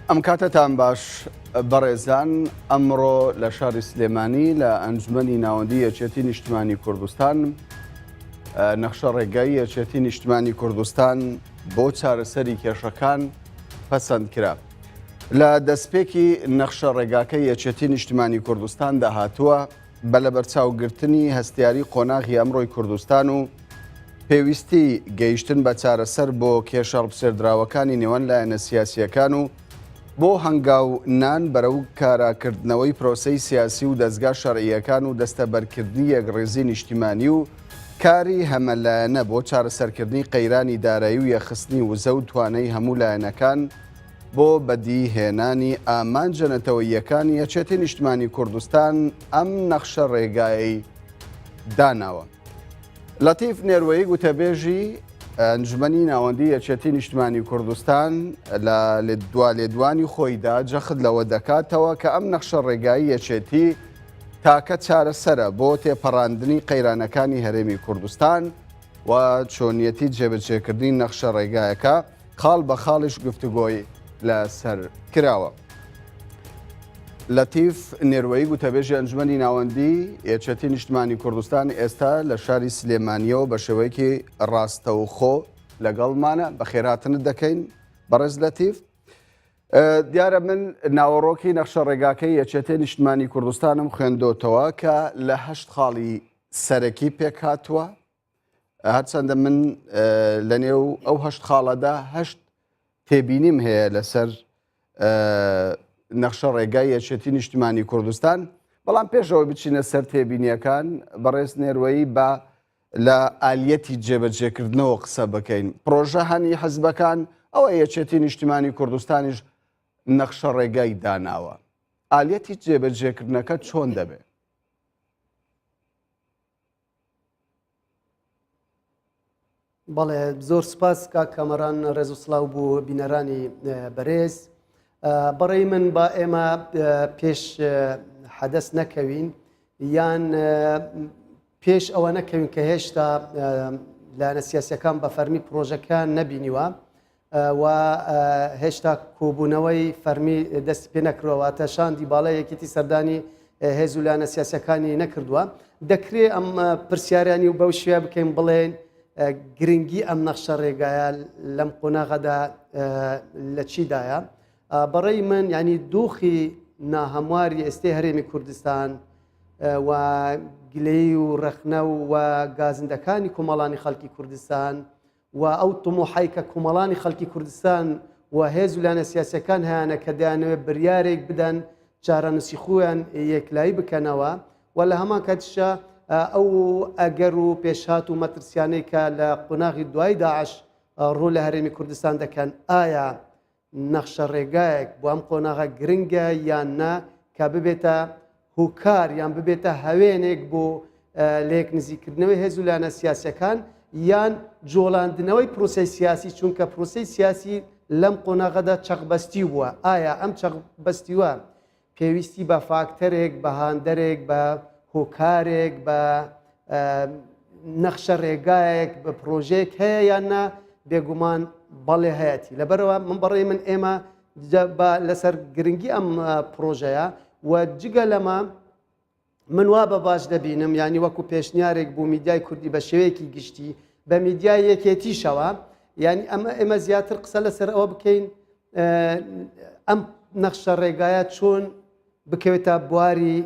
ئەم کاتتان باش بەڕێزان ئەمڕۆ لە شاری سلێمانی لە ئەنجومەنی ناوەندی یەکێتی نیشتیمانی کوردستان نەخشە ڕێگایی یەکێتی نیشتیمانی کوردستان بۆ چارەسەری کێشەکان پەسەند کرا. لە دەستپێکی نەخشە ڕێگاکەی یەکێتی نیشتیمانی کوردستان داهاتووە بە لەبەرچاوگرتنی هەستیاری قۆناغی ئەمڕۆی کوردستان و پێویستی گەیشتن بە چارەسەر بۆ کێشە ڕپسێردراوەکانی نێوان لایەنە سیاسیەکان و بۆ هەنگاو نان بەرەو کاراکردنەوەی پرۆسەی سیاسی و دەستگا شەرعیەکان و دەستەبەرکردنی یەکڕێزی نیشتیمانی و کاری هەمەلایەنە بۆ چارەسەرکردنی قەیرانی دارایی و یەخستنی وزە و توانای هەموو لایەنەکان بۆ بەدیهێنانی ئامانجە نەتەوەییەکانی یەکێتی نیشتیمانی کوردستان ئەم نەخشە ڕێگایی داناوە. لەتیف نێروەیی گوتەبێژی ئەنجومەنی ناوەندی یەکێتی نیشتیمانی کوردستان لە لێدوانی خۆیدا جەخت لەوە دەکاتەوە کە ئەم نەخشە ڕێگایی یەکێتی تاکە چارەسەرە بۆ تێپەڕاندنی قەیرانەکانی هەرێمی کوردستان و چۆنیەتی جێبەجێکردنی نەخشە ڕێگایەکە خاڵ بە خاڵیش گفتوگۆی لەسەر کراوە. لەتیف نێروەیی گوتەبێژی ئەنجومەنی ناوەندی یەکێتی نیشتیمانی کوردستان ئێستا لە شاری سلێمانیەوە بە شێوەیەکی ڕاستەوخۆ لەگەڵمانە بە خێراتنت دەکەین بەڕێز لەتیف. دیارە من ناوەڕۆکی نەخشە ڕێگاکەی یەکێتی نیشتیمانی کوردستانم خوێندۆتەوە کە لە 8 خاڵی سەرەکی پێک هاتووە، هەرچەندە من لە نێو ئەو 8 خاڵەدا 8 تێبینیم هەیە لەسەر نەخشە ڕێگای یەکێتی نیشتیمانی کوردستان، بەڵام پێشەوە بچینە سەر تێبینیەکان بەڕێز نێروەیی بە لە ئالیەتی جێبەجێکردنەوە قسە بکەین. پرۆژە هەنی حەزبەکان ئەوە یەکێتی نیشتیمانی کوردستانیش نەخشە ڕێگای داناوە. ئالیەتی جێبەجێکردنەکە چۆن دەبێت؟ بەڵێ زۆر سپاس کاک کەمەران، ڕێز و سڵاو بوو بینەرانی بەرێز. بەڕێی من با ئێمە پێش حەدەست نەکەوین یان پێش ئەوە نەکەوین کە هێشتا لایەنە سیاسیەکان بە فەرمی پرۆژەکان نەبینیوە و هێشتا کۆبوونەوەی فەرمی دەستی پێ نەکردەوەتە شاندی باڵای یەکێتی سەردانی هێز و لایەنە سیاسیەکانی نەکردووە. دەکرێت ئەم پرسیارانی و بەو شێوە بکەین بڵێن گرنگی ئەم نەخشە ڕێگایە لەم قۆناغەدا لە چیدایە. بەڕێی من ینی دۆخی ناهەمواری ئێستێ هەرێمی کوردستان و گلەی و ڕەخنە و گازندەکانی کۆمەڵانی خەڵکی کوردستان و ئەو تمۆحای کە کۆمەڵانی خەڵکی کوردستان و هێز و لایەنە سیاسیەکان هەیەە کە دەیانەوێت بڕیارێک بدەن چارەنووسی خۆیان یەکلایی بکەنەوە و لە هەمان کاتیشە ئەو ئەگەر و پێشهات و مەترسیانەی کە لە قۆناغی دوای داعش ڕوو لە هەرێمی کوردستان دەکەن ئایا نەخشە ڕێگایەک بۆ ئەم قۆناغە گرنگە یان نا کە ببێتە هوکار یان ببێتە هەوێنێک بۆ لێک نزیکردنەوەی هێز و لایەنە سیاسیەکان یان جۆڵاندنەوەی پرۆسەی سیاسی، چونکە پرۆسەی سیاسی لەم قۆناغەدا چەقبەستی بووە. ئایا ئەم چەقبەستیوە پێویستی بە فاکتەرێک، بە هاندەرێک، بە هۆکارێک، بە نەخشە ڕێگایەک، بە پرۆژێک هەیە یان نا؟ بێگومان بەڵێ هەیەی. لەبەرەوە من بەڕێی من ئێمە لەسەر گرنگی ئەم پرۆژەیە و جگە لەمە من وا بە باش دەبینم ینی وەکو پێشنیارێک بوو میدیای کوردی بە شێوەیەکی گشتی بە میدیای یەکێتیشەوە، ینی ئێمە زیاتر قسە لەسەر ئەوە بکەین ئەم نەخشە ڕێگایە چۆن بکەوێتە بواری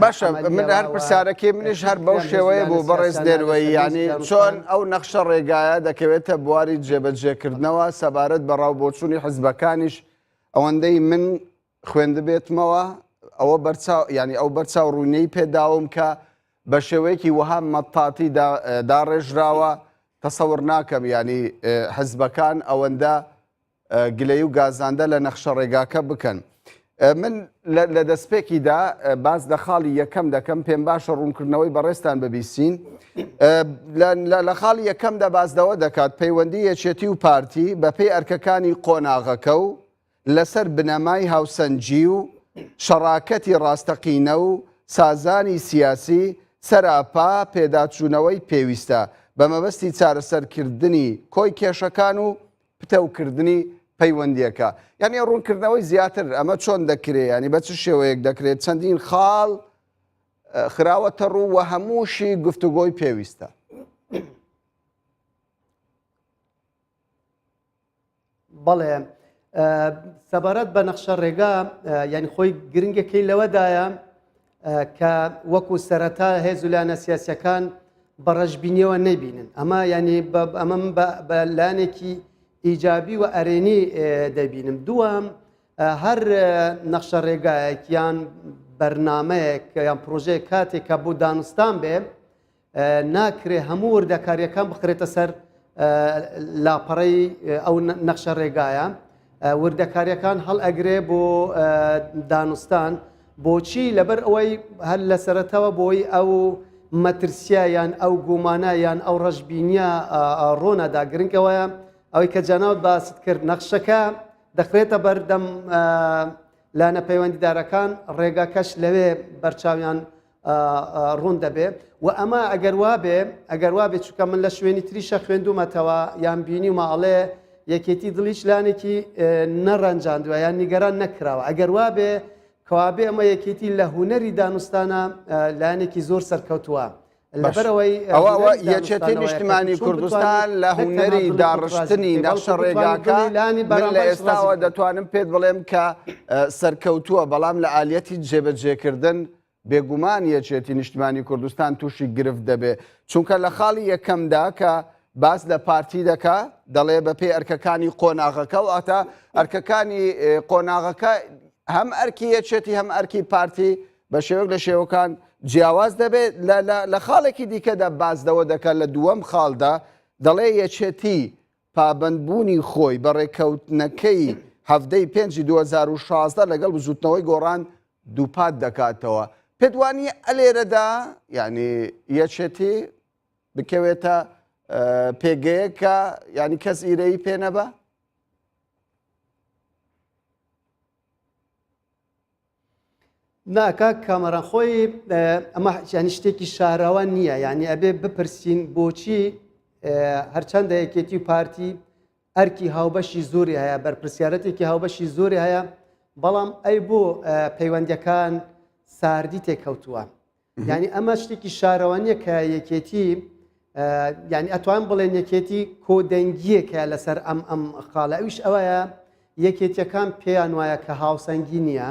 باشە. من هەر پرسیارەکەی منیش هەر بەو شێوەیە بوو بەڕێز نێروەیی، ینی چۆن ئەو نەخشە ڕێگایە دەکەوێتە بواری جێبەجێکردنەوە سەبارەت بە ڕاوبۆچوونی حزبەکانیش ئەوەندەی من خوێندبێتمەوە ئەوە ینی ئەو بەرچاو ڕوونەی پێداوم کە بە شێوەیەکی وەها مەتاتی داڕێژراوە تەسەور ناکەم ینی حزبەکان ئەوەندە گلەی و گازاندە لە نەخشە ڕێگاکە بکەن. من لە دەستپێکیدا باز لە خاڵی یەکەم دەکەم، پێم باشە ڕوونکردنەوەی بەڕێستان ببیستین. لە خاڵی یەکەمدا بازدەوە دەکات پەیوەندی یەکێتی و پارتی بە پێی ئەرکەکانی قۆناغەکە و لەسەر بنەمای هاوسەنجی و شەڕاکەتی ڕاستەقینە و سازانی سیاسی سەراپا پێداچوونەوەی پێویستە بە مەبەستی چارەسەرکردنی کۆی کێشەکان و پتەوکردنی پەیوەندیەکە یعنی ڕوونکردنەوەی زیاتر ئەمە چۆن دەکرێت ینی بە چ شێوەیەک دەکرێت چەندین خاڵ خراوەتە ڕوو و هەمووشی گفتوگۆی پێویستە. بەڵێ سەبارەت بە نەخشە ڕێگا ینی خۆی گرنگەکەی لەوەدایە کە وەکو سەرەتا هێز و لایەنە سیاسیەکان بە ڕەشبینیەوە نەبینن ئەمە ینی ئەمە بە لایەنێکی ئیجابی و ئەرێنی دەبینم. دووەم هەر نەخشە ڕێگایەک یان بەرنامەیەک یان پرۆژەیە کاتێک کە بۆ دانوستان بێ ناکرێ هەموو وردەکاریەکان بخرێتە سەر لاپەڕەی ئەو نەخشە ڕێگایە وردەکاریەکان هەڵ ئەگرێ بۆ دانوستان بۆچی لەبەر ئەوەی هەر لە سەرەتەوە بۆی ئەو مەترسیایان ئەو گومانایان ئەو ڕەشبینیە ڕۆنەدا گرنگەوەیە ئەوەی کە جاناوت باست کرد نەخشەکە دەخرێتە بەردەم لانە پەیوەندیدارەکان ڕێگاکەش لەوێ بەرچاویان ڕوون دەبێ و ئەمە ئەگەر وابێ چونکە من لە شوێنی تریشە خوێندومەتەوە یان بینی و ماڵێ یەکێتی دڵیش لانێکی نەڕەنجاندووە یان نیگەران نەکراوە ئەگەر وابێ کەوابێ ئەمە یەکێتی لە هوەری دانوستانە لایەنێکی زۆر سەرکەوتووە. ئەوە یەکێتی نیشتیمانی کوردستان لە هوەری داڕشتنی نەخشە ڕێگاکە لە ئێستاوە دەتوانم پێت بڵێم کە سەرکەوتووە بەڵام لە ئالەتی جێبەجێکردن بێگومان یەکێتی نیشتیمانی کوردستان تووشی گرفت دەبێ چونکە لە خاڵی یەکەمدا کە باس لە پارتی دەکا دەڵێ بەپێی ئەرکەکانی قۆناغەکە و ئەتا ئەرکەکانی قۆناغەکە هەم ئەرکی یەکێتی هەم ئەرکی پارتی بە شێوەک لە شێوەکان جیاواز دەبێت لە خاڵێکی دیکەدا بازدەوە دەکات لە دووەم خاڵدا دەڵێ یەکێتی پابندبوونی خۆی بە ڕێکەوتنەکەی هەفتەی 5 2016 لەگەڵ بزوتنەوەی گۆڕان دووپات دەکاتەوە. پێدوانی ئەلێرەدا ینی یەکێتی بکەوێتە پێگەیەکە ینی کەس ئیرەی پێ نەبە؟ ناکە کامەران خۆی ئەمە ینی شتێکی شاراوە نییە یعنی ئەبێ بپرسین بۆچی هەرچەندە یەکێتی و پارتی ئەرکی هاوبەشی زۆری هەیە بەرپرسیارەتێکی هاوبەشی زۆری هەیە بەڵام ئەی بۆ پەیوەندیەکان ساردی تێکەوتووە یعنی ئەمە شتێکی شارەوە نییە کە یەکێتی یعنی ئەتوان بڵێن یەکێتی کۆدەنگیەکە لەسەر ئەم خاڵە ئەویش ئەوەیە یەکێتیەکان پێیان وایە کە هاوسەنگی نییە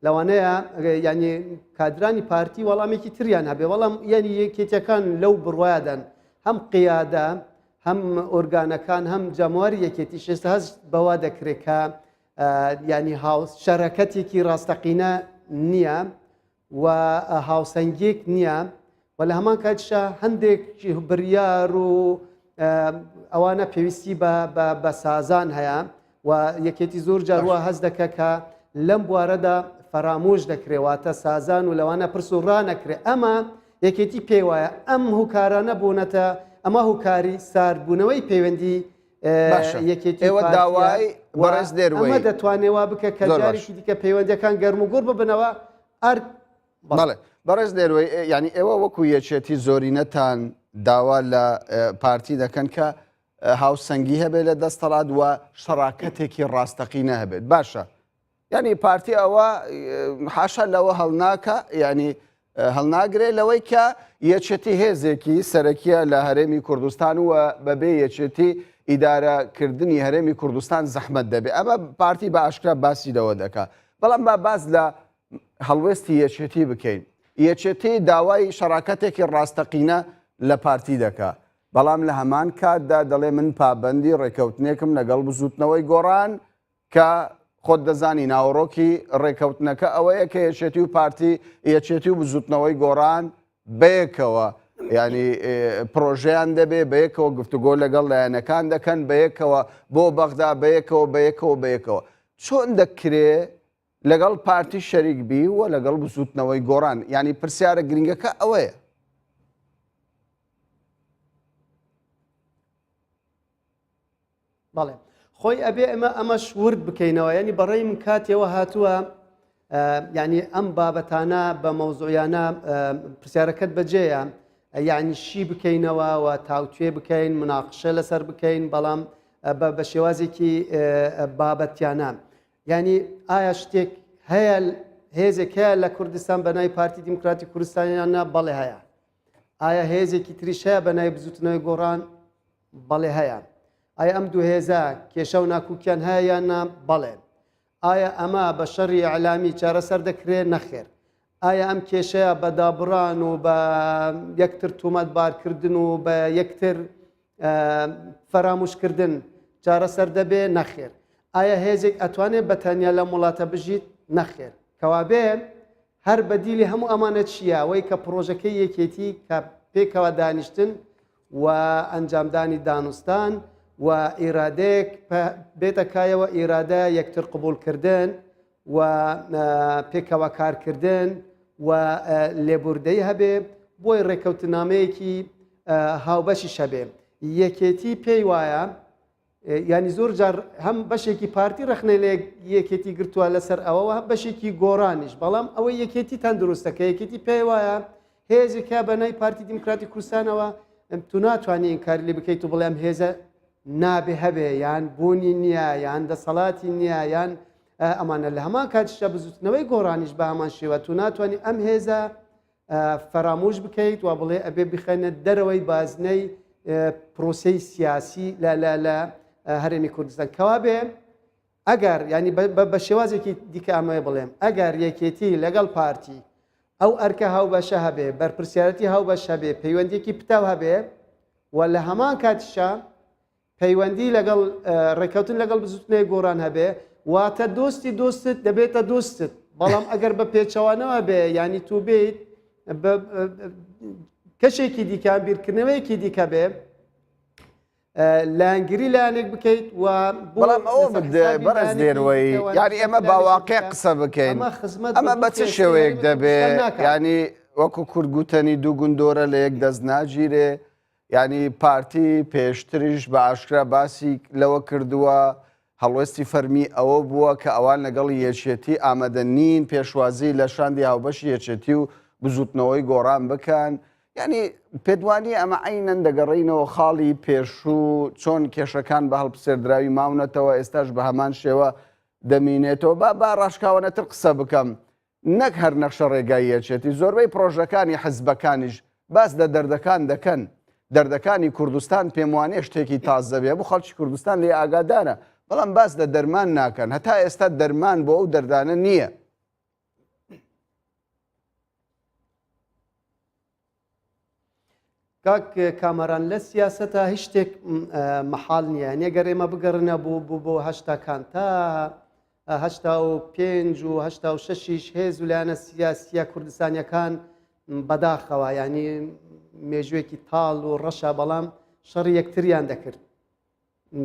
لەوانەیە ینی کادرانی پارتی وەڵامێکی تریان هەبێ بەڵام یعنی یەکێتیەکان لەو بڕوایدان هەم قیادە هەم ئۆرگانەکان هەم جەمواری یەکێتی شێستا هەست بەوا دەکرێت کە ینی شەرەکەتێکی ڕاستەقینە نییە و هاوسەنگێک نییە و لە هەمان کاتیشە هەندێک بڕیار و ئەوانە پێویستی بە سازان هەیە و یەکێتی زۆر جارووە هەست دەکە کە لەم بوارەدا فەرامۆش دەکرێواتە سازان و لەوانە پرس و ڕانەکرێ ئەمە یەکێتی پێی وایە ئەم هوکارانە بوونەتە ئەمە هوکاری ساردبوونەوەی پەیوەندی یەکێتی ئێوە داوای بەڕێز دێروەیە ئەمە دەتوانێوا بکە کە جارێکی دیکە پەیوەندیەکان گەرم و گوڕ ببنەوە بەڵێ بەڕێز دێروەی ینی ئێوە وەکو یەکێتی زۆرینەتان داوا لە پارتی دەکەن کە هاوسەنگی هەبێت لە دەستەڵات وە شەراکەتێکی ڕاستەقینە هەبێت باشە ینی پارتی ئەوە حاشا لەوە هەڵناکە ینی هەڵناگرێت لەوەی کە یەکێتی هێزێکی سەرەکیە لە هەرێمی کوردستان و بەبێ یەکێتی ئیدارەکردنی هەرێمی کوردستان زەحمەت دەبێت ئەمە پارتی بە ئاشکرا باسی لەوە دەکات بەڵام با باز لە هەڵوێستی یەکێتی بکەین یەکێتی داوای شەراکەتێکی ڕاستەقینە لە پارتی دەکات بەڵام لە هەمان کاتدا دەڵێ من پابەندی ڕێکەوتنێکم لەگەڵ بزوتنەوەی گۆڕان کە خۆت دەزانی ناوەڕۆکی ڕێکەوتنەکە ئەوەیە کە یەکێتی و پارتی یەکێتی و بزوتنەوەی گۆڕان بەیەکەوە ینی پرۆژەیان دەبێ بەیەکەوە گفتوگۆ لەگەڵ لایەنەکان دەکەن بەیەکەوە بۆ بەغدا بەیەکەوە چۆن دەکرێ لەگەڵ پارتی شەریک بی و لەگەڵ بزوتنەوەی گۆڕان ینی پرسیارە گرنگەکە ئەوەیە. بەڵێ خۆی ئەبێ ئەمەش ورد بکەینەوە ینی بەڕێی من کاتێەوە هاتووە ینی ئەم بابەتانە بە مەوزوعیانە پرسیارەکەت بەجێیە یعنی شی بکەینەوە و تاوتوێ بکەین مناقشە لەسەر بکەین بەڵام بە شێوازێکی بابەتیانە ینی ئایا شتێک هەیە هێزێک هەیە لە کوردستان بە ناوی پارتی دیموکراتی کوردستانیانە بەڵێ هەیە ئایا هێزێکی تریش هەیە بە ناوی بزوتنەوەی گۆڕان بەڵێ هەیە ئایا ئەم دوو هێزە کێشە و ناکوکیان هەیە یاننا بەڵێ ئایا ئەمە بە شەڕی ئەعلامی چارەسەر دەکرێت نەخێر ئایا ئەم کێشەیە بە دابڕان و بە یەکتر تومەتبارکردن و بە یەکتر فەراموشکردن چارەسەر دەبێ نەخێر ئایا هێزێک ئەتوانێت بەتەنیا لە وڵاتە بژیت نەخێر کەوابێ هەر بەدیلی هەموو ئەمانە چییە ئەوەی کە پرۆژەکەی یەکێتی کە پێکەوە دانیشتن و ئەنجامدانی دانوستان و ئیرادەیەک بێتە کایەوە ئیرادە یەکتر قبولکردن و پێکەوە کارکردن و لێبوردەی هەبێ بۆی ڕێکەوتنامەیەکی هاوبەشی شەبێ یەکێتی پێی وایە ینی زۆر جار هەم بەشێکی پارتی ڕخنەی لە یەکێتی گرتووە لەسەر ئەوەوە بەشێکی گۆڕانیش بەڵام ئەوەی یەکێتی تەندروستەکە یەکێتی پێی وایە هێزێکە بەنای پارتی دیموکراتی کوردستانەوە تو ناتوانانی ئینکاری لێ بکەیت و بڵێم هێزە نابێ هەبێ یان بوونی نییە یان دەسەڵاتی نییە یان ئەمانە لە هەمان کاتیشە بزوتنەوەی گۆڕانیش بە هەمان شێوە تو ناتوانانی ئەم هێزە فەرامۆش بکەیت و بڵێ ئەبێ بخەنە دەرەوەی بازنەی پرۆسەی سیاسی لە هەرێمی کوردستان کەوا بێ ئەگەر ینی بە شێوازێکی دیکە ئەمەیە بڵێم ئەگەر یەکێتی لەگەڵ پارتی ئەو ئەرکە هاوبەشە هەبێ بەرپرسیارەتی هاوبەش هەبێ پەیوەندێکی پتاو هەبێ و لە هەمان کاتیشە پەیوەندی لەگەڵ ڕێکەوتن لەگەڵ بزوتنەوەی گۆڕان هەبێ واتە دۆستی دۆستت دەبێتە دۆستت بەڵام ئەگەر بە پێچەوانەوە بێ ینی تو بێیت کەشێکی دیکە بیرکردنەوەیەکی دیکە بێ لایەنگیری لایەنێک بکەیت و بەڵام ئەوە بەرز دێرەوەی یعنی ئێمە باواقع قسە بکەین ئەمە بە چ شێوەیەک دەبێت ینی وەکو کورتگوتنی دوو گوندۆرە لە یەک دەست ناگیرێ ینی پارتی پێشتریش بە ئاشکرا باسی لەوە کردووە هەڵوێستی فەرمی ئەوە بووە کە ئەوان لەگەڵ یەکێتی ئامادە نین پێشوازی لە شاندی هاوبەشی یەکێتی و بزوتنەوەی گۆڕان بکەن ینی پێدوانی ئەمە عینەن دەگەڕینەوە خاڵی پێشوو چۆن کێشەکان بە هەڵبسێردراوی ماونەتەوە ئێستاش بە هەمان شێوە دەمینێتەوە با ڕاشکاوانەتر قسە بکەم نەک هەر نەخشە ڕێگای یەکێتی زۆربەی پرۆژەکانی حزبەکانیش باس لە دەردەکان دەکەن دەردەکانی کوردستان پێم وانێ شتێکی تازە بێ بۆ خەڵکی کوردستان لێ ئاگادارە بەڵام باس لە دەرمان ناکەن هەتا ئێستا دەرمان بۆ ئەو دەردانە نییە کاک کامەران لە سیاسەتە هیچ شتێک مەحاڵ نییە نێگەر ئێمە بگەڕنە بۆ هەشتاکان تا هەشتا و پێنج و هەشتا و شەشیش هێز و لایەنە سیاسیە کوردستانیەکان بەداخەوە ینی مێژوێکی تاڵ و ڕەشە بەڵام شەڕی یەکتریان دەکرد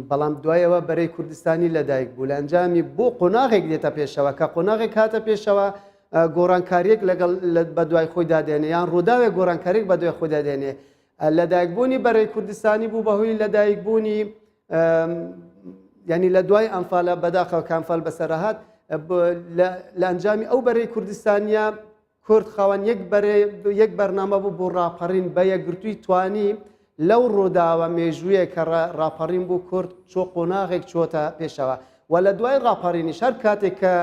بەڵام دوایەوە بەرەی کوردستانی لەدایک بوو لە ئەنجامی بۆ قۆناغێک دێتە پێشەوە کە قۆناغێک هاتە پێشەوە گۆڕانکاریەک لەگەڵ بە دوای خۆی دادێنێ یان ڕووداوێک گۆڕانکاریێک بە دوای خۆی دادێنێ لەدایکبوونی بەرەی کوردستانی بوو بەهۆی لەدایکبوونی ینی لە دوای ئەنفالە بەداخەوە کامفال بەسەرهات لە ئەنجامی ئەو بەرەی کوردستانیە کورد خاوەن یەک بەرنامە بوو بۆ ڕاپەڕین بە یەکگرتووی توانی لەو ڕووداوە مێژوویە کە ڕاپەڕین بوو کورد چۆ قۆناغێک چۆتە پێشەوە و لە دوای ڕاپەڕینیش هەر کاتێک کە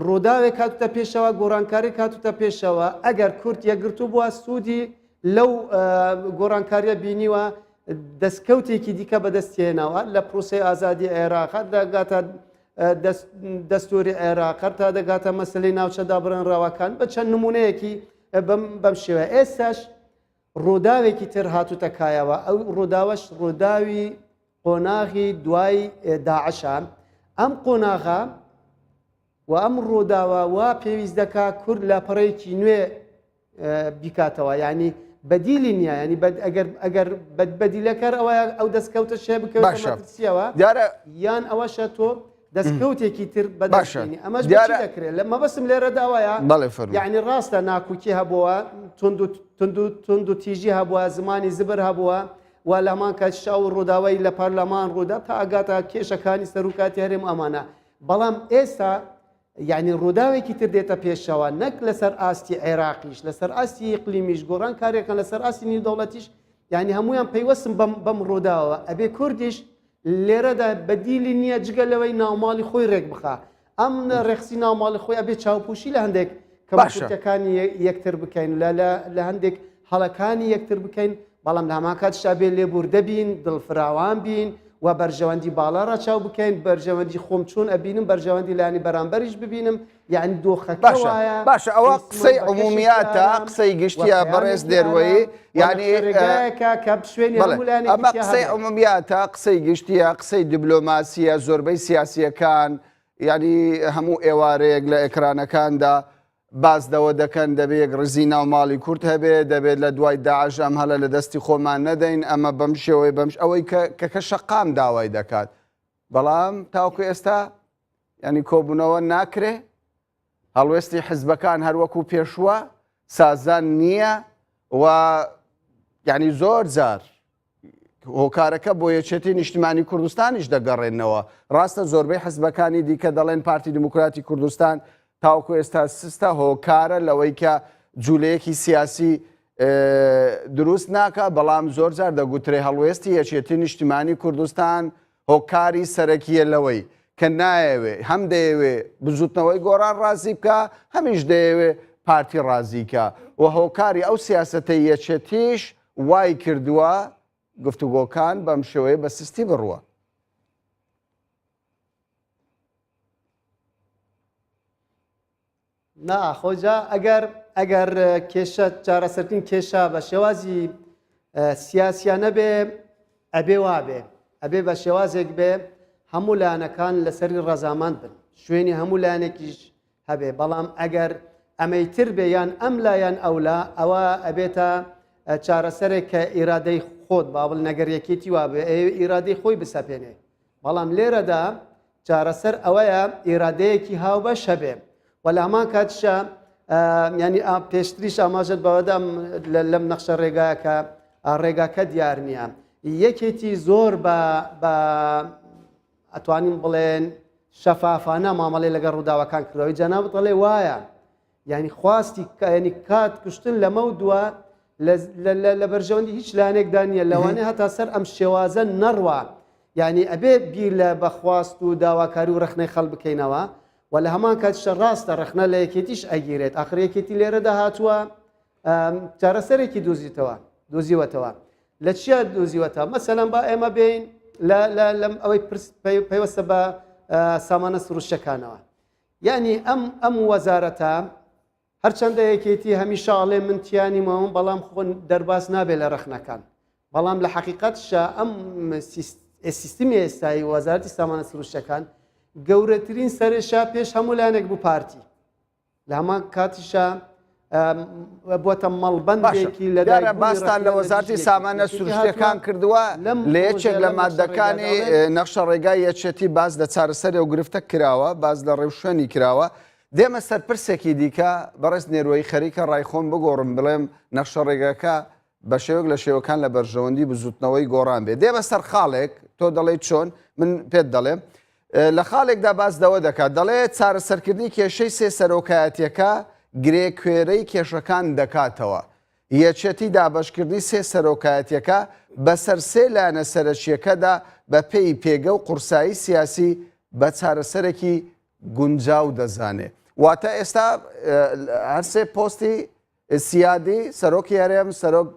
ڕووداوێک هاتوتە پێشەوە گۆڕانکارێک هاتوتە پێشەوە ئەگەر کورد یەکگرتوو بووە سوودی لەو گۆڕانکاریە بینیوە دەستکەوتێکی دیکە بەدەستێنەوە لە پرۆسی ئازادی عێراق دەگاتە دەستوری عێراق تا دەگاتە مەسلەی ناوچە دابڕێنراوەکان بە چەند نمونەیەکی بەم شێوە ئێستاش ڕووداوێکی تر هاتوتە کایەوە ئەو ڕووداوەش ڕووداوی قۆناغی دوای داعشە ئەم قۆناغا و ئەم ڕووداوە وا پێویست دەکا کورد لاپەڕەیەکی نوێ بیکاتەوە ینی بەدیلی نییە ینی ئەگەر بەدیلەکەر ئەوە ئەو دەستکەوتە شێ بکەوتەوە یان ئەوەشە تۆ دەستکەوتێکی تر بەدەشێنی ئەمەش دەکرێت لە مەبەسم لێرە داوایە یعنی ڕاستە ناکوکی هەبووە تند و تیژی هەبووە زمانی زبر هەبووە و لەمان کاتشا و ڕووداوای لە پارلەمان ڕوودا تا ئاگاتە کێشەکانی سەرروکاتی هەرێم ئەمانە بەڵام ئێستا یعنی ڕووداوێکی تر دێتە پێشەوە نەک لەسەر ئاستی عێراقیش لەسەر ئاستی ئیقلیمیش گۆڕان کارێکەکە لەسەر ئاستی نێودەوڵەتیش یعنی هەمویان پەیوەستم بەم ڕووداوە ئەبێ کوردیش لێرەدا بەدیلی نییە جگە لەوەی ناوماڵی خۆی ڕێک بخە ئەم ڕێخسی ناوماڵی خۆی ئەبێ چاوپوشی لە هەندێک کەمکەکانی یەکتر بکەین لە هەندێک هەڵەکانی یەکتر بکەین بەڵام لە هەمان کاتشتا بێ لێبوردە بین دڵفراوان بین و بەرژەوەندی باڵا ڕاچاو بکەین بەرژەوەندی خۆم چوون ئەبینم بەرژەوەندی لایانی بەرامبەریش ببینم یعنی دۆخەکە وایە باشە ئەوە قسەی عمومیاتە قسەی گشتیە بەڕێز دێروەیی یعنی ئەمە قسەی عمومیاتە قسەی گشتیە قسەی دیبلۆماسیە زۆربەی سیاسیەکان ینی هەموو ئێوارەیەک لە ئێکرانەکاندا بازدەوە دەکەن دەبێت ڕزی ناوماڵی کورت هەبێت دەبێت لە دوای داعش ئەم هەلە لە دەستی خۆمان نەدەین ئەمە بەم شێوەی بەمش ئەوەی کە شەقام داوای دەکات بەڵام تاوکو ئێستا ینی کۆبوونەوە ناکرێ هەڵوێستی حزبەکان هەروەکو پێشووە سازان نییە و ینی زۆر جار هۆکارەکە بۆ یەکێتی نیشتیمانی کوردستانیش دەگەڕێنەوە ڕاستە زۆربەی حزبەکانی دیکە دەڵێن پارتی دموکراتی کوردستان تاوکو ئێستا سستە هۆکارە لەوەی کە جوولەیەکی سیاسی دروست ناکە بەڵام زۆر جار دەگوترێ هەڵوێستی یەکێتی نیشتیمانی کوردستان هۆکاری سەرەکیە لەوەی کە نایەوێ هەم دەیەوێ بزوتنەوەی گۆڕان ڕازی بکە هەمیش دەیەوێ پارتی ڕازیکە و هۆکاری ئەو سیاسەتەی یەکێتیش وای کردووە گفتوگۆکان بەم شێوەیە بە سستی بڕووە. ناخۆجا ئەگەر کێشە چارەسەرکردن کێشە بە شێوازی سیاسیانە بێ ئەبێ وابێ ئەبێ بە شێوازێک بێ هەموو لایەنەکان لەسەری ڕەزامەند بن شوێنی هەموو لایەنێکیش هەبێ بەڵام ئەگەر ئەمەیتر بێ یان ئەم لایەن ئەولا ئەوە ئەبێتە چارەسەرێک کە ئیرادەی خۆت بابڵ نەگەریەکێتی وابێ ئیرادەی خۆی بسەپێنێ بەڵام لێرەدا چارەسەر ئەوەیە ئیرادەیەکی هاوبەش هەبێ و لە هەمان کاتشە ینی پێشتریش ئاماژت بەوەدەم لەم نەخشە ڕێگایەکە ڕێگاکە دیار نییە یەکێتی زۆر بە ئەتوانین بڵێن شەفافانە مامەڵێ لەگەڵ ڕووداوەکان کردەوەی جەناب دەڵێ وایە ینی خواستی ینی کات کوشتن لەمە دووە لە بەرژەوەندی هیچ لایەنێکدا نییە لەوانەیە هەتا سەر ئەم شێوازە نەڕوە یعنی ئەبێ بیر لە بەخواست و داواکاری و ڕخنەی خەڵ بکەینەوە و لە هەمان کاتشە ڕاستە ڕخنە لە یەکێتیش ئەگیرێت ئاخر یەکێتی لێرەدا هاتووە چارەسەرێکی دۆزیوەتەوە لە چیا دۆزیوەتە مەسەلەن با ئێمە بین لەم ئەوەی پەیوەستە بە سامانە سروشتەکانەوە یعنی ئەم وەزارەتە هەرچەندە یەکێتی هەمیشاڵێ من تیانیمەوە بەڵام خۆن دەرباز نابێت لە ڕخنەکان بەڵام لە حەقیقەتشە ئەم سیستمی ئێستایی وەزارەتی سامانە سروشتەکان گەورەترین سەرێشا پێش هەموو لایەنێک بوو پارتی لە هەمان کاتیشە بۆتە مەڵبەندێکی لەدایک باستان لە وەزارەتی سامانە سروشتیەکان کردووە لە یەکێک لە مادەکانی نەخشە ڕێگای یەکێتی باز لە چارەسەرێ و گرفتە کراوە باز لە ڕێوشێنی کراوە دێمە سەر پرسێکی دیکە بەڕێز نێروەی خەریکە ڕایخۆم بگۆڕم بڵێم نەخشە ڕێگاکە بە شێوەک لە شێوەکان لە بەرژەوەندی بزوتنەوەی گۆڕان بێ دێمە سەر خاڵێک تۆ دەڵێیت چۆن من پێت دەڵێم لە خاڵێکدا بازدەوە دەکات دەڵێت چارەسەرکردنی کێشەی سێ سەرۆکایەتیەکە گرێ کوێرەی کێشەکان دەکاتەوە یەکێتی دابەشکردنی سێ سەرۆکایەتیەکە بەسەر سێ لایەنە سەرەکیەکەدا بە پێی پێگە و قورسایی سیاسی بە چارەسەرێکی گونجاو دەزانێت واتە ئێستا هەرسێ پۆستی سیادی سەرۆکی هەرێم سەرۆک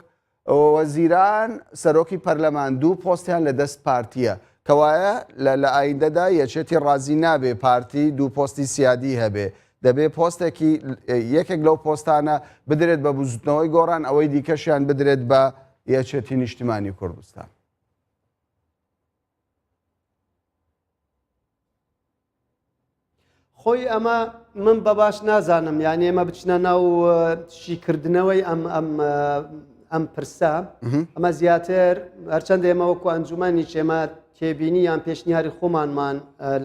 وەزیران سەرۆکی پەرلەمان دوو پۆستیان لە دەست پارتیە کەوایە لە ئایندەدا یەکێتی ڕازی نابێ پارتی دوو پۆستی سیادی هەبێ دەبێ پۆستێکی یەکێک لەو پۆستانە بدرێت بە بزوتنەوەی گۆڕان ئەوەی دیکەشیان بدرێت بە یەکێتی نیشتیمانی کوردستان. خۆی ئەمە من بەباش نازانم یعنی ئێمە بچنە ناو شیکردنەوەی ئەم پرسە ئەمە زیاتر هەرچەند ئێمە وەکو ئەنجومەنی ئێمە تێبینی یان پێشنیاری خۆمانمان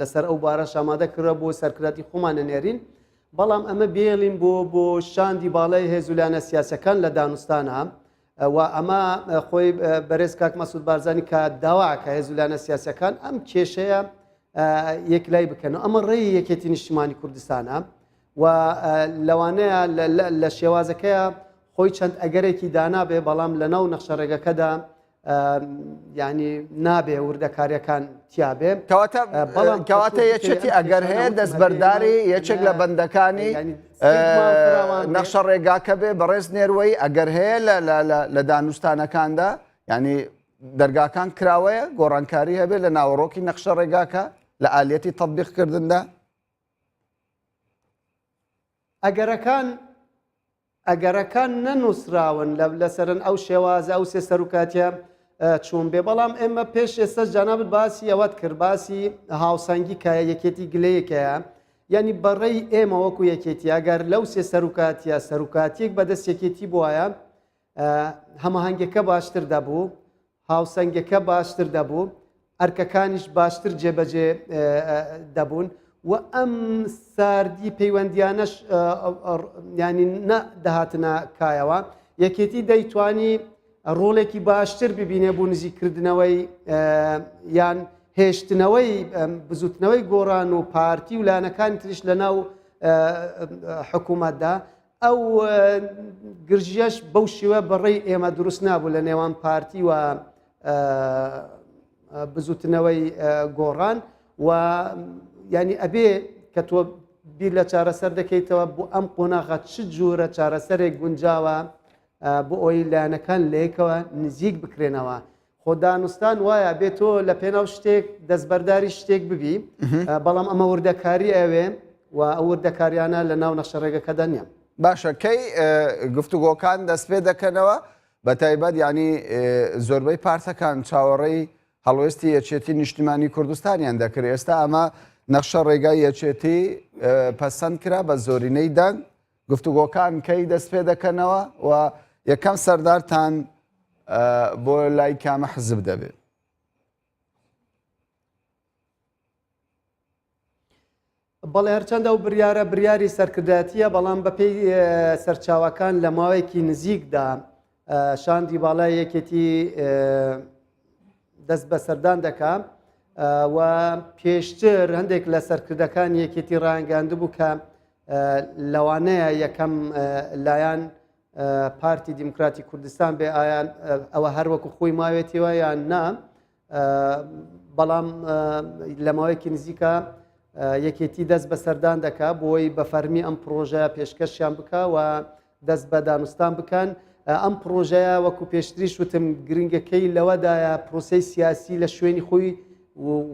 لەسەر ئەو بارەش ئامادە کردە بۆ سەرکرداتی خۆمانە نێرین بەڵام ئەمە بێڵین بۆ شاندی باڵای هێزولانە سیاسەکان لە دانوستانە و ئەمە خۆی بەرێز کاک مەسعود بارزانی کە داواکە هێزولانە سیاسەکان ئەم کێشەیە یەکلای بکەن ئەمە ڕێی یەکێتی نیشتیمانی کوردستانە و لەوانەیە لە شێوازەکەیە خۆی چەند ئەگەرێکی دانابێ بەڵام لە ناو نەخشە ڕێگەکەدا ینی نابێ وردەکاریەکان تیاابێ کەواتە یەکێتی ئەگەر هەیە دەستبەرداری یەکێک لە بەندەکانی نەخشە ڕێگاکە بێ بەڕێز نێروەی ئەگەر هەیە لە دانوستانەکاندا ینی دەرگاکان کراوەیە گۆڕانکاری هەبێت لە ناوەڕۆکی نەخشە ڕێگاکە لە ئالەتی تەطبیقکردندا ئەگەرەکان نەنووسراون لەسەرن ئەو شێوازە ئەو سێ سەرکاتە چوون بێ بەڵام ئێمە پێش ئێستا جانابت باسی ئەوەت کرد باسی هاوسەنگی کایە یەکێتی گلەیەکەیە یعنی بەڕێی ئێمە وەکو یەکێتی ئەگەر لەو سێ سەرکاتە سەرکاتێک بەدەست یەکێتی بواە هەماهەنگەکە باشتر دەبوو هاوسەنگەکە باشتر دەبوو ئەرکەکانیش باشتر جێبەجێ دەبوون و ئەم ساردی پەیوەندیانەش ینی نەدەهاتنە کایەوە یەکێتی دەیتوانی ڕۆڵێکی باشتر ببینێ بوو نزیکردنەوەی یان هێشتنەوەی بزوتنەوەی گۆڕان و پارتی و لانەکانی تریش لە ناو حکوومەتدا ئەو گرژیەش بەو شێوە بەڕێی ئێمە دروست نابوو لە نێوان پارتی و بزوتنەوەی گۆڕان و ینی ئەبێ کە تۆ بیر لە چارەسەر دەکەیتەوە بۆ ئەم قۆناغە چ جوورە چارەسەرێک گونجاوە بۆ ئەوی لایەنەکان لەیەکەوە نزیک بکرێنەوە خۆ دانوستان وایە بێت تۆ لە پێناو شتێک دەستبەرداری شتێک ببی بەڵام ئەمە وردەکاری ئەوێ و ئەو وردەکاریانە لە ناو نەخشە ڕێگەکەدا نییە باشە کەی گفتوگۆکان دەست پێ دەکەنەوە بە تایبەت ینی زۆربەی پارتەکان چاوەڕێی هەڵوێستی یەکێتی نیشتیمانی کوردستانیان دەکرێت ئێستا ئەمە نەخشە ڕێگای یەکێتی پەسەند کرا بە زۆرینەی دەنگ گفتوگۆکان کەی دەست پێ دەکەنەوە و یەکەم سەردارتان بۆ لای کامە حزب دەبێت بەڵێ هەرچەندە و بریاری سەرکردایەتیە بەڵام بەپێی سەرچاوەکان لە ماوەیەکی نزیکدا شاندی باڵای یەکێتی دەست بە سەردان دەکا و پێشتر هەندێک لە سەرکردەکان یەکێتی ڕایانگاندە بوو کە لەوانەیە یەکەم لایەن پارتی دیموکراتی کوردستان بێ ئایان ئەوە هەروەکو خۆی ماوێتەوە یان نا بەڵام لە ماوەیەکی نزیکە یەکێتی دەست بە سەردان دەکا بۆی بە فەرمی ئەم پرۆژە پێشکەشیان بکە و دەست بە دانوستان بکەن ئەم پرۆژەیە وەکو پێشتریش وتم گرنگەکەی لەوەدایە پرۆسی سیاسی لە شوێنی خۆی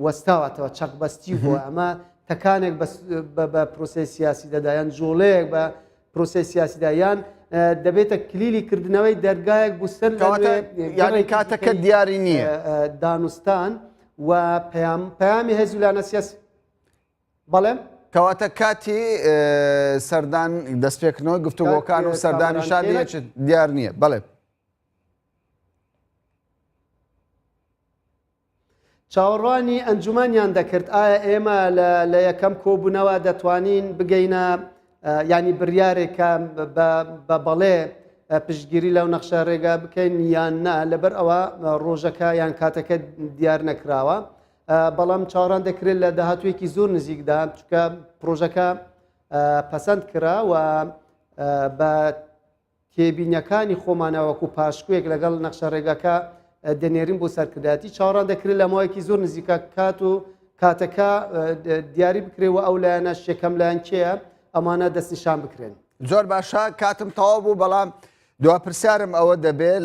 وەستاوەتەوە چەقبەستی بۆ ئەمە تەکانێک بە پرۆسی سیاسی دەدایان جۆڵەیەک بە پرۆسی سیاسیدایان دەبێتە کلیلی کردنەوەی دەرگایەک بووسەر یانی کاتەکە دیاری نییە دانوستان و پەیامی هێزولانە سیاسی بەڵێ کەواتە کاتی سەردان دەستپێکردنەوەی گفتوگۆکان و سەردانیشان دیار نییە بەڵێ چاوەڕوانی ئەنجومانیان دەکرد ئایا ئێمە لە یەکەم کۆبوونەوە دەتوانین بگەینە ینی بڕیارێکە بە بەڵێ پشتگیری لەو نەخشە ڕێگا بکەین یان نا لەبەر ئەوە ڕۆژەکە یان کاتەکە دیار نەکراوە بەڵام چاوەڕان دەکرێت لە داهاتوویەکی زۆر نزیکدا چکە پرۆژەکە پەسەند کرا و بە تێبینیەکانی خۆمانەوەکو پاشکوێک لەگەڵ نەخشە ڕێگاکە دەنێرین بۆ سەرکردایەتی چاوەڕان دەکرێت لە ماوەیەکی زۆر نزیکە کات و کاتەکە دیاری بکرێەوە ئەو لایەنە شێکەم لایەن کێیە ئەمانە دەستنیشان بکرێن زۆر باشە کاتم تەواو بوو بەڵام دوپرسیارم ئەوە دەبێت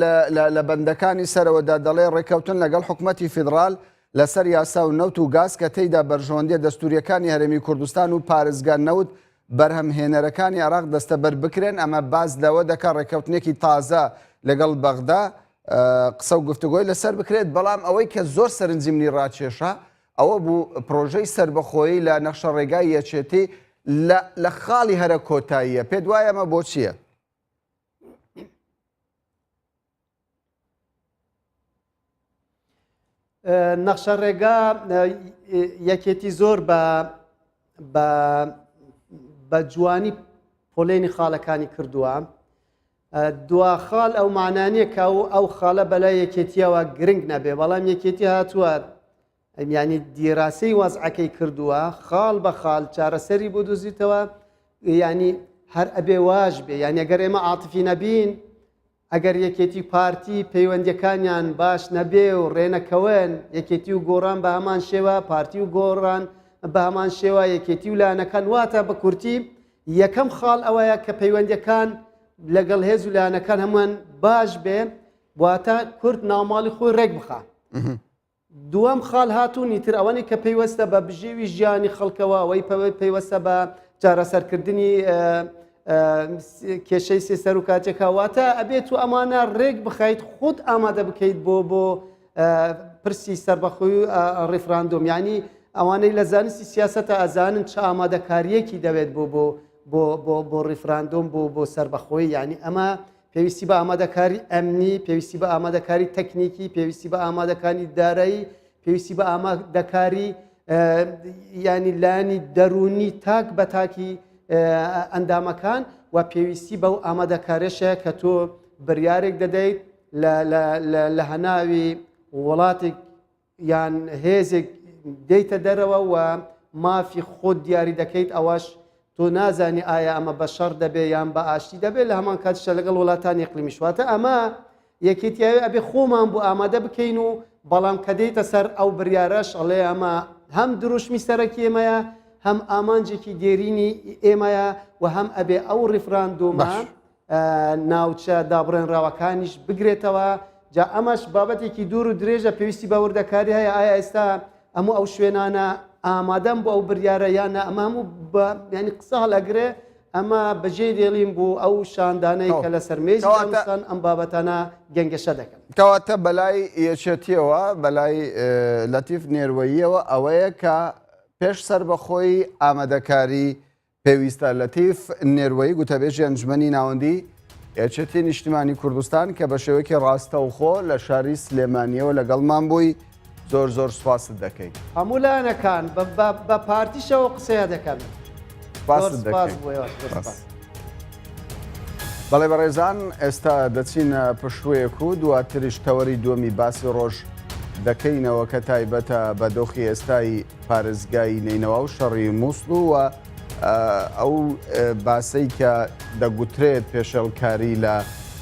لە بەندەکانی سەرەوەدا دەڵێ ڕێکەوتن لەگەڵ حکوومەتی فیدرال لەسەر یاسا و نەوت و گاز کە تێیدا بەرژەوەندیە دەستوریەکانی هەرێمی کوردستان و پارێزگار نەوت بەرهەمهێنەرەکانی عێراق دەستەبەر بکرێن ئەمە باز لەوە دەکا ڕێکەوتنێکی تازە لەگەڵ بەغدا قسە و گفتوگۆی لەسەر بکرێت بەڵام ئەوەی کە زۆر سەرنجیمنی ڕاکێشە ئەوە بوو پرۆژەی سربەخۆیی لە نەخشە ڕێگای یەکێتی لە خاڵی هەرە کۆتاییە پێ دوایە ئەمە بۆ چییە؟ نەخشە ڕێگا یەکێتی زۆر بە جوانی پۆلێنی خاڵەکانی کردووە دوا خاڵ ئەو معنانیە کە ئەو خاڵە بەلای یەکێتیەوە گرنگ نەبێ بەڵام یەکێتی هاتووە ینی دیراسی وەزعەکەی کردووە خاڵ بە خاڵ چارەسەری بۆ دۆزیتەوە ینی هەر ئەبێ واژ بێ یعنی ئەگەر ئێمە عاتفی نەبین ئەگەر یەکێتی پارتی پەیوەندیەکانیان باش نەبێ و ڕێنەکەون یەکێتی و گۆڕان بە هەمان شێوە پارتی و گۆڕان بە هەمان شێوە یەکێتی و لایەنەکان واتە بە کورتی یەکەم خاڵ ئەوەیە کە پەیوەندیەکان لەگەڵ هێز و لایەنەکان هەمووان باش بێ واتە کورد ناوماڵی خۆی ڕێک بخە. دووەم خاڵ هاتوونی تر ئەوەنی کە پێیوەستە بە بژێوی ژیانی خەڵکەوە ئەوەی پێیوەستە بە چارەسەرکردنی کێشەی سێسەر و کاتێکاواتە ئەبێت و ئەمانە ڕێک بخەیت خودت ئامادە بکەیت بۆ پرسی سەربەخۆی و ڕێفراندۆم یعنی ئەوانەی لە زانستی سیاسەتە ئەزانن چه ئامادەکاریەکی دەوێت بۆ ڕێفراندۆم بۆ سەربەخۆی یعنی ئەمە پێویستی بە ئامادەکاری ئەمنی پێویستی بە ئامادەکاری تەکنیکی پێویستی بە ئامادەکانی دارایی پێویستی بە ئامادەکاری ینی لانی دەرونی تاک بە تاکی ئەندامەکان و پێویستی بەو ئامادەکارێشە کە تۆ بڕیارێک دەدەیت لە هەناوی وڵاتێک یان هێزێک دەیتە دەرەوە و مافی خۆت دیاری دەکەیت ئەوەش تۆ نازانی ئایا ئەمە بە شەڕ دەبێ یان بە ئاشتی دەبێت لە هەمان کاتشە لەگەڵ وڵاتانی ئیقلیمی شواتە ئەمە یەکێتیاوی ئەبێ خۆمان بۆ ئامادە بکەین و بەڵام کە دەیتە سەر ئەو بڕیارەش ئەڵێ ئەمە هەم دروشمی سەرەکی ئێمەیە هەم ئامانجێکی دێرینی ئێمەیە و هەم ئەبێ ئەو ڕێفراندۆمە ناوچە دابڕێنراوەکانیش بگرێتەوە جا ئەمەش بابەتێکی دوور و درێژە پێویستی بە وردەکاری هەیە ئایا ئێستا هەموو ئەو شوێنانە ئامادەم بۆ ئەو بڕیارە یانە ئەمە هەموو ینی قسە هەڵەگرێ ئەمە بەجێ دێڵیم بۆ ئەو شاندانەی کە لە سەرمێژیان ئەم بابەتانە گەنگەشە دەکەن کەواتە بەلای یەکێتیەوە بەلای لەتیف نێروەییەوە ئەوەیە کە پێش سەربەخۆی ئامادەکاری پێویستە لەتیف نێروەیی گوتەبێژی ئەنجومەنی ناوەندی یەکێتی نیشتیمانی کوردستان کە بە شێوەیەکی ڕاستەوخۆ لە شاری سلێمانیەوە لەگەڵمان بووی زۆر سوپاست دەکەیت هەموو لایەنەکان بە پارتیشەوە قسەیە دەکەن بەڵێ بەڕێزان ئێستا دەچینە پشتوەیەک و دواتریش تەوەری دووەمی باسی ڕۆژ دەکەینەوە کە تایبەتە بە دۆخی ئێستای پارێزگای نینەوە و شەڕی مووسڵ و ئەو باسەی کە دەگوترێت پێشەڵکاری لە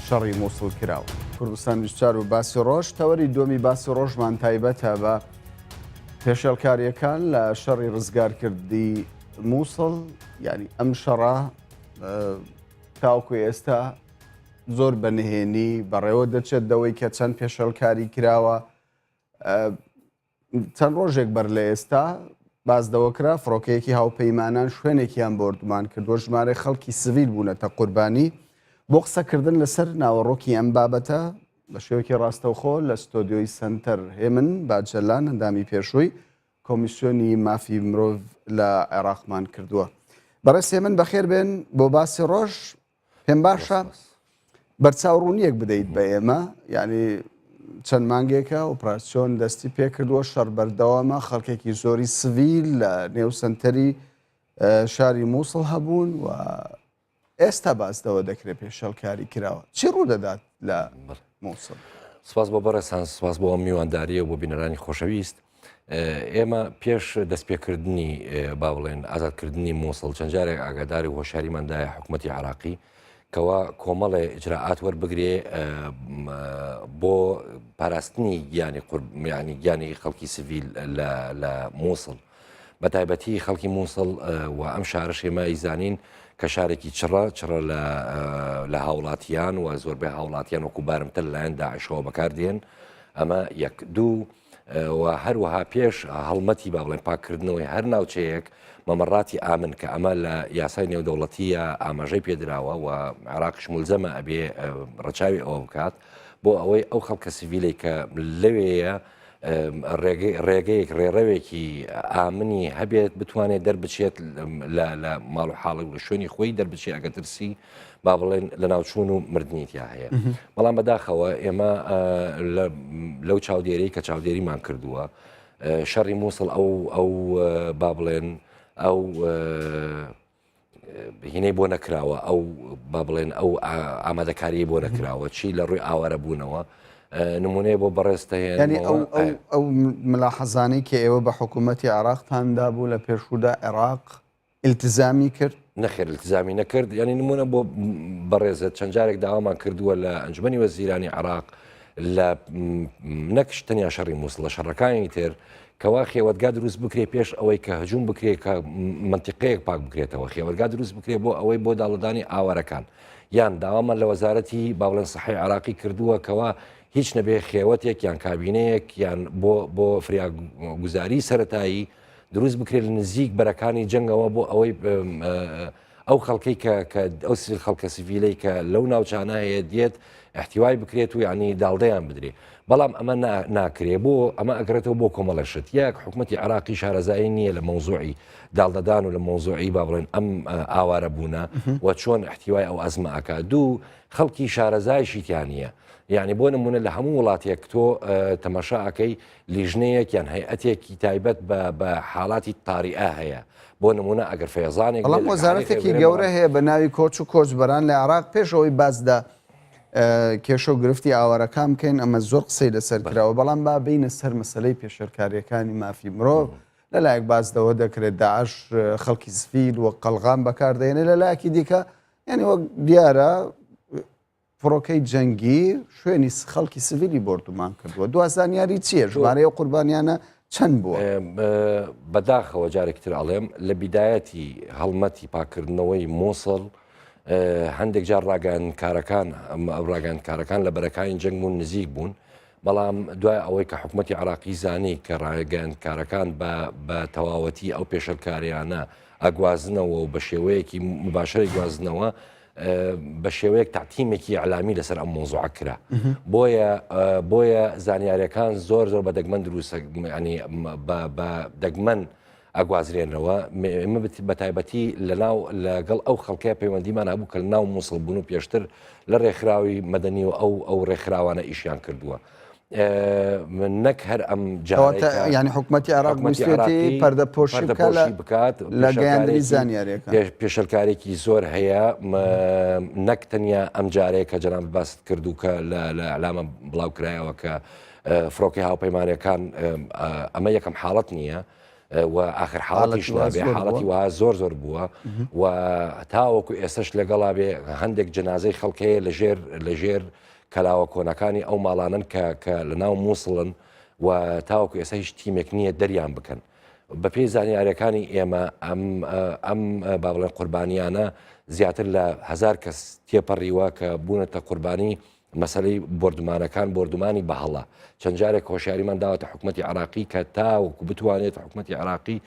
شەڕی مووسڵ کراوە کوردستان 24 و باسی ڕۆژ تەوەری دووەمی باسی ڕۆژمان تایبەتە بە پێشەڵکاریەکان لە شەڕی ڕزگارکردی مووسڵ ینی ئەم شەڕە تاوکو ئێستا زۆر بەنهێنی بەڕێوە دەچێت دەوەی کە چەند پێشەڵکاری کراوە چەند ڕۆژێک بەر لە ئێستا بازدەوەکرا فڕۆکەیەکی هاوپەیمانان شوێنێکیان بردمان کردووە ژمارە خەڵکی سڤیل بوونەتە قوربانی بۆ قسەکردن لەسەر ناوەڕۆکی ئەم بابەتە بە شێوەیەکی ڕاستەوخۆ لە ستۆدیۆی سنتەر هێمن باجەلان هەندامی پێشووی کۆمیسیۆنی مافی مرۆڤ لە عێراقمان کردووە. بەڕێز هێمن بەخێر بێن بۆ باسی ڕۆژ پێم باشە بەرچاوڕوونیەک بدەیت بە ئێمە یعنی چەند مانگێکە ئۆپراسیۆن دەستی پێکردووە شەڕ بەردەوامە خەڵکێکی زۆری سڤیل لە نێو سنتەری شاری مووسڵ هەبوون و ئێستا باسدەوە دەکرێت پێشەڵکاری کراوە چی ڕوو دەدات لە مووسڵ؟ سپاس بۆ بەڕێسان سپاس بۆ ئەم میوانداریە بۆ بینەرانی خۆشەویست ئێمە پێش دەستپێکردنی با بڵێن ئازادکردنی مووسڵ چەند جارێک ئاگاداری و هۆشاریماندایە حکوومەتی عراقی کەوا کۆمەڵێ ئجراعات وەربگرێ بۆ پاراستنی گیانی خەڵکی سڤیل لە مووسڵ بە تایبەتی خەڵکی مووسڵ و ئەم شارە شێمە ئیزانین کە شارێکی چڕە لە هاوڵاتیان و زۆربەی هاوڵاتیان وەکو بارمتر لەلایەن داعشەوە بەکاردێن ئەمە یەک دوو و هەروەها پێش هەڵمەتی با بڵێن پاکردنەوەی هەر ناوچەیەک مەمەڕاتی ئامن کە ئەمە لە یاسای نێودەوڵەتیە ئاماژەی پێدراوە و عێراقیش مولزەمە ئەبێ ڕەچاوی ئەوە بکات بۆ ئەوەی ئەو خەڵکە سڤیلەی کە لەوەیە ڕێگەیەک ڕێڕەوێکی ئامنی هەبێت بتوانێت دەربچێت لە ماڵ و حاڵی و لە شوێنی خۆی دەربچێت ئەگە ترسی با بڵێن لە ناوچوون و مردنیتیا هەیە بەڵام بەداخەوە ئێمە لەو چاودێری کە چاودێریمان کردووە شەڕی مووسڵ ئەو با بڵێن ئەو هینەی بۆ نەکراوە ئەو با بڵێن ئەو ئامادەکاری بۆ نەکراوە چی لە ڕووی ئاوارە بوونەوە نمونەیە بۆ بەڕێستە ینی ئەو ملاحەزانەی کە ئێوە بە حکوومەتی عێراقتاندا بوو لە پێشوودا عێراق ئیلتزامی کرد نەخێر التزامی نەکرد ینی نمونە بۆ بەڕێزت چەند جارێک داوامان کردووە لە ئەنجومەنی وەزیرانی عراق لە نەکش تەنیا شەڕی مووسڵ لە شەڕەکانی تر کەوا خێوەتگا دروست بکرێ پێش ئەوەی کە هەجوم بکرێت کە منتیقەیەک پاک بکرێتەوە خێوەتگا دروست بکرێت بۆ ئەوەی بۆ داڵدانی ئاوارەکان یان داوامان لە وەزارەتی باوڵێن سەحی عراقی کردووە کەوا هیچ نەبێ خێوەتێک یان کابینەیەک یان بۆ فریاگوزاری سەرەتایی دروست بکرێت لە نزیک بەرەکانی جەنگەوە بۆ ئەوەی ئەو خەڵکەی کە ئەو خەڵکە سیڤیلەی کە لەو ناوچانە هەیە دێت احتیوای بکرێت و یعنی داڵدەیان بدرێ بەڵام ئەمە ناکرێ بۆ ئەمە ئەگرێتەوە بۆ کۆمەڵەشت یەک حکوومەتی عراقی شارەزایی نییە لە مۆزوعی داڵدەدان و لە مۆزوعی با بڵێن ئەم ئاوارە بوونە و چۆن احتیوای ئەو ئەزمە ئەکا دوو خەڵکی شارەزایشی تیانە یعنی بۆ نمونە لە هەموو وڵاتێک تۆ تەماشاکەی لیژنەیەک یان هەیئەتێکی تایبەت بە حاڵاتی تاریئە هەیە بۆ نمونە ئەگەر فێزانێک بەڵام وەزارەتێکی گەورە هەیە بە ناوی کۆچ و کۆچبەران لە عراق پێشەوەی باسدا کێشە و گرفتی ئاوارەکان بکەین ئەمە زۆر قسەی لەسەر کراوە بەڵام با بینە سەر مەسلەی پێشەرکاریەکانی مافی مرۆڤ لەلایەک باسدەوە دەکرێت داعش خەڵکی سفید و قەلغان بەکاردێنێ لە لایەکی دیکە یعنی وەک دیارە فڕۆکەی جەنگی شوێنی خەڵکی سڤیلی بردومان کردووە دوازانیاری چییە ژمارەیە قوربانیانە چەند بووە بەداخەوە جارێکتر ئەڵێم لە بیدایەتی هەڵمەتی پاکردنەوەی مۆسڵ هەندێک جار ڕاگەاندکارەکان لە بەرەکانی جەنگ بوون نزیک بوون بەڵام دوای ئەوەی کە حکوومەتی عراقی زانی کە ڕاگەاندکارەکان بە تەواوەتی ئەو پێشەرکاریانە ئەگوازنەوە و بە شێوەیەکی مباشەی گوازنەوە بە شێوەیەک تاعتیمێکی علامی لەسەر ئەم مۆزوع کرا بۆیە زانیاریەکان زۆر بە دەگمەن دروست ینی بە دەگمەن ئەگوازرێنەوە ئمە بە تایبەتی لەگەڵ ئەو خەڵکەیە پەیوەندیمان هەبوو کە ناو مووسڵ بوون و پێشتر لە ڕێکخراوی مەدەنی و ئەو ڕێکخراوانە ئیشیان کردووە نەک هەر ئەم ینی حکوومەتی عراق ویستی پەردەپۆشی بکات لە گەیاندنی زانیاریەکان پێشەرکارێکی زۆر هەیە نەک تەنیا ئەم جارەیە کە جەناب باست کردو کە لە ئەعلامە بڵاوکرایەوە کە فڕۆکەی هاوپەیمانیەکان ئەمە یەکەم حاڵەت نییە و آخر حاڵەتیش نابێ حاڵەتی وها زۆر بووە و تاوەکو ئێستش لەگەڵا بێ هەندێک جەنازەی خەڵکەیە لەژێر کەلاوە کۆنەکانی ئەو ماڵانن کە لە ناو مووسڵن و تاوەکو ئێستا هیچ تیمێک نییە دەریان بکەن بە پێی زانیاریەکانی ئێمە ئەم با بڵێن قوربانیانە زیاتر لە 1000 کەس تێپەڕیوە کە بوونەتە قوربانی مەسەلەی بردومانی بەهەڵە چەند جارێک هۆشیاریمان داوەتە حکوومەتی عراقی کە تاوەکو بتوانێت حکوومەتی عراقی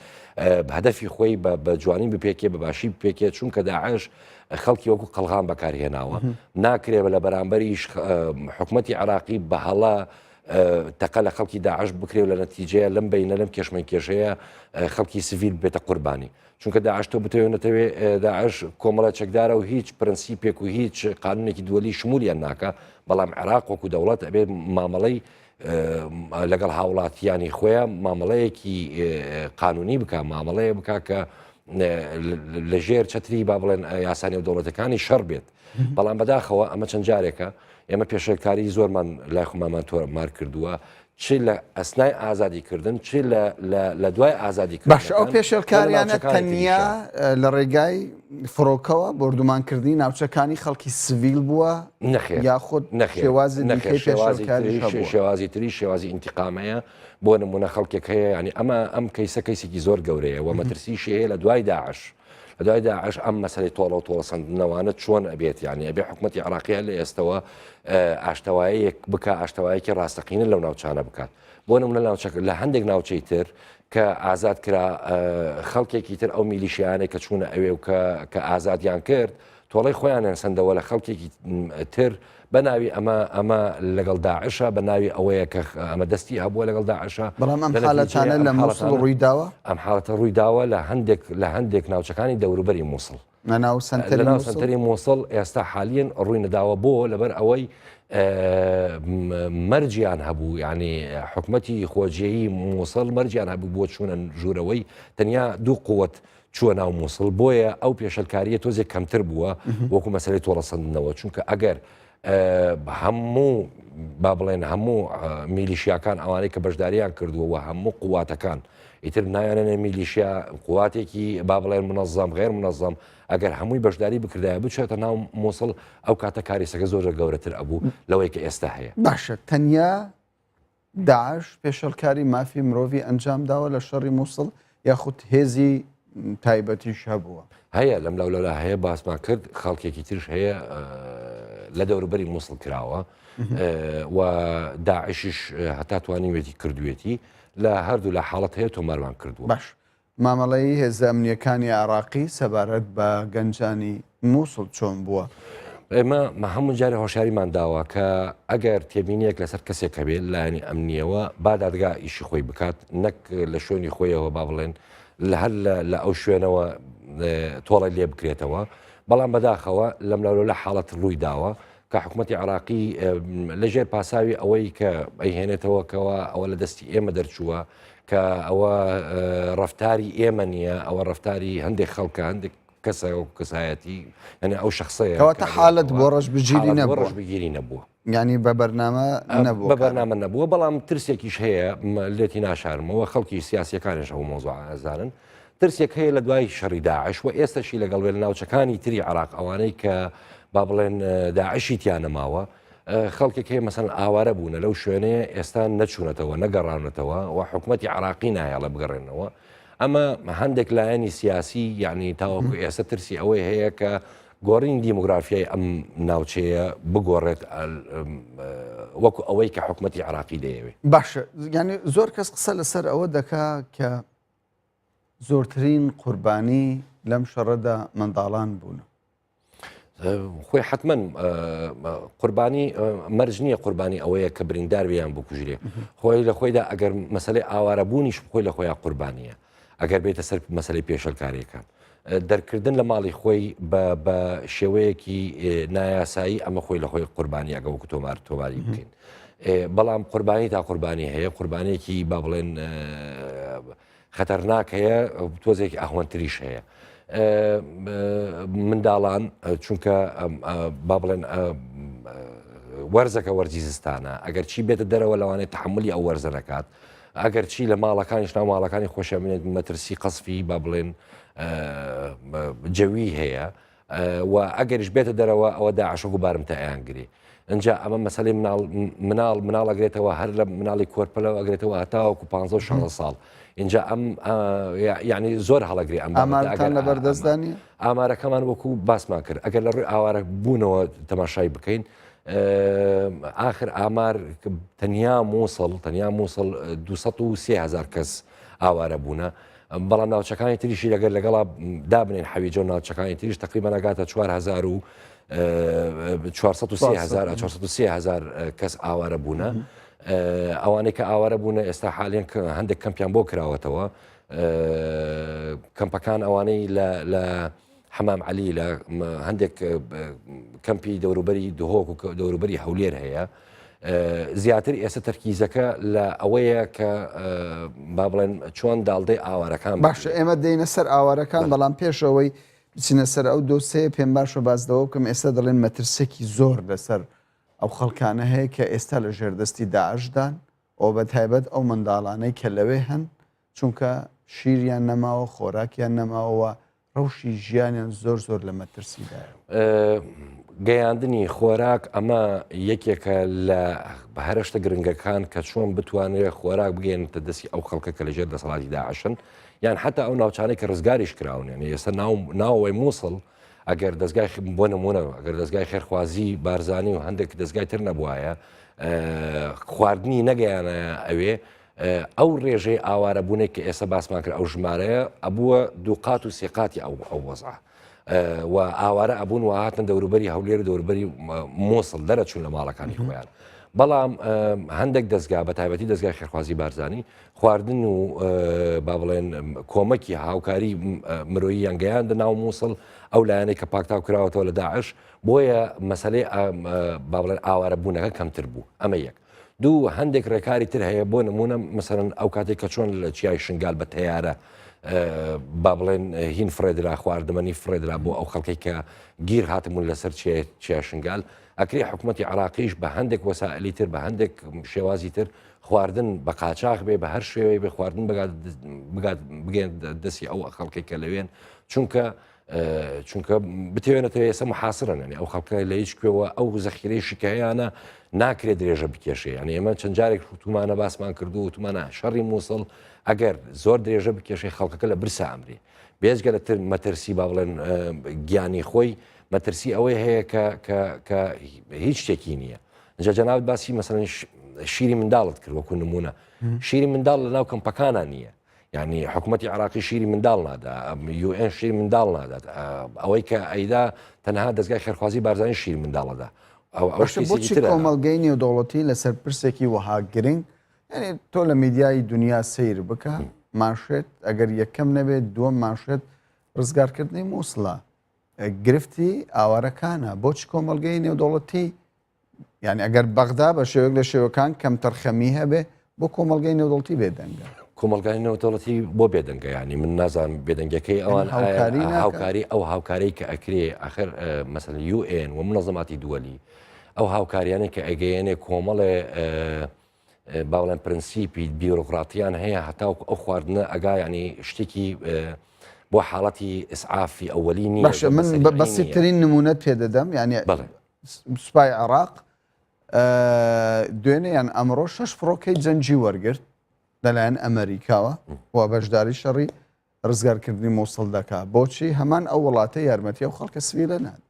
هەدەفی خۆی بە جوانی بپێکێ بە باشی بپێکێت چونکە داعش خەڵکی وەکو قەلغان بەکارهێناوە ناکرێت لە بەرامبەریش حکوومەتی عراقی بەهەڵە تەقە لە خەڵکی داعش بکرێت لە نەتیجەیە لەم بینە لەم کێشمەی کێشەیە خەڵکی سڤیل بێتە قوربانی چونکە داعش تۆ بتەوێنێتەوێ داعش کۆمەڵە چەکدارە و هیچ پرەنسیپێک و هیچ قانونێکی دووەلی شمولیان ناکە بەڵام عێراق وەکو دەوڵەت ئەبێت مامەڵەی لەگەڵ هاوڵاتیانی خۆیان مامەڵەیەکی قانونی بکە مامەڵەیە بکە کە لەژێر چەتری با بڵێن یاسانی و دەوڵەتەکانی شەڕ بێت بەڵام بەداخەوە ئەمە چەند جارێکە ئێمە پێشەکاری زۆرمان لای خۆمان تۆمار کردووە چ لە ئەسنای ئازادیکردن چ لە دوای ئازادیکردن باش ئەو پێشەکاریانە تەنیا لە ڕێگای فڕۆکەوە بردومانکردنی ناوچەکانی خەڵکی سڤیل بووە یاخود شێوازی تری شێوازی ئینتیقامەیە بۆ نمونە خەڵکێک هەیە ینی ئەم کەیسێکی زۆر گەورەیە و مەترسیشی هەیە لە دوای داعش لەدوای داعش ئەم مەسەلەی تۆڵە و تۆڵەسەندنەوەوانە چۆن ئەبێت یعنی ئەبێ حکوومەتی عراقیە لە ئێستەوە ئاشتەوایەک بکە ئاشتەوایەکی ڕاستەقینە لەو ناوچانە بکات بۆ نمونە لە هەندێک ناوچەی تر کە ئازاد کرا خەڵکێکی تر ئەو میلیشیانەی کە چوونە ئەوێ و کە ئازادیان کرد تۆڵەی خۆیان سندەوە لە خەڵکێکی تر بەناوی ئەمە لەگەڵ داعشە بەناوی ئەوەیە کە ئەمە دەستی هەبووە لەگەڵ داعشە بەڵام ئەم حاڵەتانە لە مووسڵ ڕوویداوە ئەم حاڵەتە ڕوویداوە لە هەندێک ناوچەکانی دەوروبەری مووسڵ لەناو سنتەری مووسڵ ئێستا حالیان ڕووی نەداوە بۆ لەبەر ئەوەی مەرجیان هەبوو ینی حکوومەتی خۆجیایی مووسڵ مەرجیان هەبوو بۆ چوونە ژوورەوەی تەنیا دوو قووەت چووە ناو مووسڵ بۆیە ئەو پێشەلکاریە تۆزێک کەمتر بووە وەکو مەسەلەی تۆڵەسەندنەوە چونکە ئەگەر هەموو با بڵێن هەموو میلیشیاکان ئەوانەی کە بەشداریان کردووە هەموو قوواتەکان ئیتر نایانێنێ میلیشیا قواتێکی با بڵێن منەظەم غێر منەظەم ئەگەر هەمووی بەشداری بکردایە بچێتە ناو مۆسڵ ئەو کاتە کاریسەکە زۆر گەورەتر ئەبوو لەوەی کە ئێستا هەیە. باشە تەنیا داعش پێشەلکاری مافی مرۆڤی ئەنجام داوە لە شەڕی مووسڵ یاخود هێزی تایبەتیش هەبووە هەیە لەم لەولەلا هەیە باسمان کرد خەڵکێکی ترش هەیە لە دەوروبەری مووسڵ کراوە و داعشیش هەتا توانیوێتی کردوێتی لە هەردوو لە حاڵەت هەیە تۆمارمان کردووە. باش مامەڵەی هێزە ئەمنیەکانی عراقی سەبارەت بە گەنجانی مووسڵ چۆن بووە؟ ئێمە هەموو جارە هۆشاریمان داوە کە ئەگەر تێبینیەک لەسەر کەسێک هەبێت لایەنی ئەمنیەوە با دادگا ئیشی خۆی بکات نەک لە شوێنی خۆیەوە با بڵێن هەر لە ئەو شوێنەوە تۆڵی لێ بکرێتەوە بەڵام بەداخەوە لەم لە حاڵەت ڕووی داوە کە حکوومەتی عراقی لەژێر پاساوی ئەوەی کە ئەیهێنێتەوەکەوە ئەوە لە دەستی ئێمە دەرچووە کە ئەوە ڕفتاری ئێمە نییە ئەوە ڕفتاری هەندێک خەڵکە هەندێک کەسە و کەسایەتی ینی ئەو شخصەیە کەواتە حالت بۆ ڕەشبگیری نەبووە ڕەشبگیری نەبووە ینی بە بەرنامە نەبووە بە بەرنامە نەبووە بەڵام ترسێکیش هەیە لێتی ناشارمەوە خەڵکی سیاسیەکانش ئەو مۆزوع ئازانن ترسێک هەیە لە دوای شەڕی داعش و ئێستاشی لەگەڵ وێ لە ناوچەکانی تری عراق ئەوانەی کە با بڵێن داعشی تیان نەماوە خەڵکێک هەیە مەسەن ئاوارە بوونە لەو شوێنەیە ئێستا نەچوونەتەوە نەگەڕانەتەوە و حکوومەتی عراقی نایڵە بگەڕێنەوە ئەمە هەندێک لایەنی سیاسی یعنی تاوەکو ئێستا ترسی ئەوەی هەیە کە گۆڕینی دیموگرافیای ئەم ناوچەیە بگۆڕێت وەکو ئەوەی کە حکوومەتی عراقی دەیەوێت. باشە ینی زۆر کەس قسە لەسەر ئەوە دەکا کە زۆرترین قوربانی لەم شەڕەدا منداڵان بوون. خۆی حتمما قوربانی مەرج نییە قوربانی ئەوەیە کە بریندار بیان بکوژرێ خۆی لە خۆیدا ئەگەر مەسلەی ئاوارەبوونیش خۆی لە خۆیان قوربانیە ئەگەر بێتە سەر مەسلەی پێشەلکاریەکان دەرکردن لە ماڵی خۆی بە شێوەیەکی نایاسایی ئەمە خۆی لە خۆی قوربانی ئەگە وەکو تۆماری بکەین بەڵام قوربانی تا قوربانی هەیە قوربانێکی با بڵێن خەتەرناک هەیە تۆزێکی ئاهوەنتریش هەیە. منداڵان چونکە با بڵێن وەرزەکە وەرزی زستانە ئەگەر چی بێتە دەرەوە لەوانێت تحملی ئەو وەرزە نەکات ئەگەر چی لە ماڵەکانیش ناو ماڵەکانی خۆشەوێت مەترسی قەسفی با بڵێن جەوی هەیە و ئەگەریش بێتە دەرەوە ئەوە داعشە و بارمتە ئەیانگری اینجا ئەمە مەسەلەی مناڵ ئەگرێتەوە هەر لە مناڵی کۆرپەلەوە ئەگرێتەوە هەتاوەکو 15 ساڵ اینجا ئەم یعنی زۆر هەڵەگری ئەمانتان لە بەردەستدانی ئامارەکەمان وەکو باسمان کرد ئەگەر لە ڕووی ئاوارە بوونەوە تەماشای بکەین آخر ئامار تەنیا مووسڵ 230,000 کەس ئاوارە بوونە بەڵام ناوچەکانی تریشی لەگەر لەگەڵا دابنێن حەویجە و ناوچەکانی تریش تقریبا نەگاتە 430,000 کەس ئاوارە بوونە ئەوانەی کە ئاوارە بوونە ئێستا حالیان هەندێک کەمپیان بۆ کراوەتەوە کەمپەکان ئەوانەی لە حەمام عەلی لە هەندێک کەمپی دەوروبەری دهۆک و دەوروبەری هەولێر هەیە زیاتر ئێستا تەرکیزەکە لە ئەوەیە کە با بڵێن چۆن داڵدەی ئاوارەکان باشە ئێمە دێنە سەر ئاوارەکان بەڵام پێشەوەی بچینە سەر ئەو دۆسەیە پێم باشە بازدەوە بکەم ئێستا دەڵێن مەترسێکی زۆر لەسەر ئەو خەڵکانە هەیە کە ئێستا لە ژێردەستی داعشدان ئەو بە تایبەت ئەو منداڵانەی کە لەوێ هەن چونکە شیریان نەماوە خۆراکیان نەماوە ڕەوشی ژیانیان زۆر لە مەترسیدایە. گەیاندنی خۆراک ئەمە یەکێکە لە هەرشتە گرنگەکان کە چۆن بتوانێت خۆراک بگەێنتە دەستی ئەو خەڵکە کە لەژێر دەسەڵاتی داعشن یان حتا ئەو ناوچانەی کە ڕزگاریش کراون یعنی ئێستا ناوەوەی مووسڵ ئەگەر دەستگای بۆ نمونەوە ئەگەر دەستگای خێرخوازی بارزانانی و هەندێک دەستگای تر نەبووایە خواردنی نەگەیانە ئەوێ ئەو ڕێژەی ئاوارە بوونێک کە ئێستا باسمان کرد ئەو ژمارەیە ئەبووە دووقات و سێقاتی ئەو وەزع و ئاوارە ئەبوون و هاتن دەوروبەری هەولێر و دەوروبەری مووسڵ دەرەچوون لە ماڵەکانی خۆیان بەڵام هەندێک دەستگا بە تایبەتی دەستگای خێرخوازی بارزانانی خواردن و با بڵێن کۆمەکی هاوکاری مرۆیی یانگەیان ناو مووسڵ ئەو لایەنەی کە پاکتاو کراوەتەوە لە داعش بۆیە مەسەلەی با بڵێن ئاوارە بوونەکە کەمتر بوو ئەمە یەک دوو هەندێک ڕێکاری تر هەیە بۆ نمونە مەسەرەن ئەو کاتێک کە چۆن لە چیای شنگال بە تەیارە با بڵێن هین فرێدرا خواردنمەنی فرێدرا بۆ ئەو خەڵکی کە گیر هاتمون لەسەر چیا شنگال ئەکری حکوومەتی عراقیش بە هەندێک وەسائلی تر بە هەندێک شێوازی تر خواردن بە قاچاق بێ بە هەر شێوەیە بێ خواردن بگەن دەستی ئەو خەڵکی کە لەوێن چونکە بتوێنێتەوە ئێستا محاسرن ینی ئەو خەڵکە لە هیچ کوێوە ئەو زەخیرەی کەیانە ناکرێت درێژە بکێشێ ینی ئێمە چەند جارێک تومانە باسمان کردو و تومانە شەڕی مووسڵ ئەگەر زۆر درێژە بکێشێ خەڵکەکە لە برسە ئەمری بێزگە لە تر مەترسی با بڵێن گیانی خۆی مەترسی ئەوەی هەیە کە هیچ شتێکی نییە جا جەناب باسی مەسەڵەن شیری منداڵت کرد وەکو نمونە شیری منداڵ لە ناو کەمپەکانە نییە یعنی حکوومەتی عراقی شیری منداڵ نادا UN شیری منداڵ نادات ئەوەی کە ئەیدا تەنها دەستگای خێرخوازی بارزانانی شیری منداڵەدا بۆچی کۆمەڵگەی نێودەوڵەتی لەسەر پرسێکی وەها گرنگ یعنی تۆ لە میدیای دنیا سیر بکە ماشێت ئەگەر یەکەم نەبێت دووەم ماشێت ڕزگارکردنی مووسڵە گرفتی ئاوارەکانە بۆچی کۆمەڵگەی نێودەوڵەتی یعنی ئەگەر بەغدا بە شێوەیەک لە شێوەکان کەم تەرخەمی هەبێ بۆ کۆمەڵگەی نێودەوڵەتی بێدەنگە کۆمەلگای نێودەوڵەتی بۆ بێدەنگە ینی من نازانم بێدەنگەکەی ئەوان هاوکاری ئەو هاوکاری کە ئەکرێ ئاخر مەسەڵەن UN و منەظەماتی دووەلی ئەو هاوکاریانەی کە ئەگەیەنێ کۆمەڵێ باوڵێن پرەنسیپی بیرۆکراتیان هەیە هەتاوکو ئەو خواردنە ئەگا ینی شتێکی بۆ حاڵەتی ئسعافی ئەوەلی نیە باشە من بەسیترین نمونەت پێدەدەم ینی سوپای عێراق دوێنێ یان ئەمڕۆ 6 فڕۆکەی جەنجی وەرگرت لەلایەن ئەمریکاوە و بەشداری شەڕی ڕزگارکردنی مووسڵ دەکا بۆچی هەمان ئەو وڵاتە یارمەتی ئەو خەڵکە سویلە نان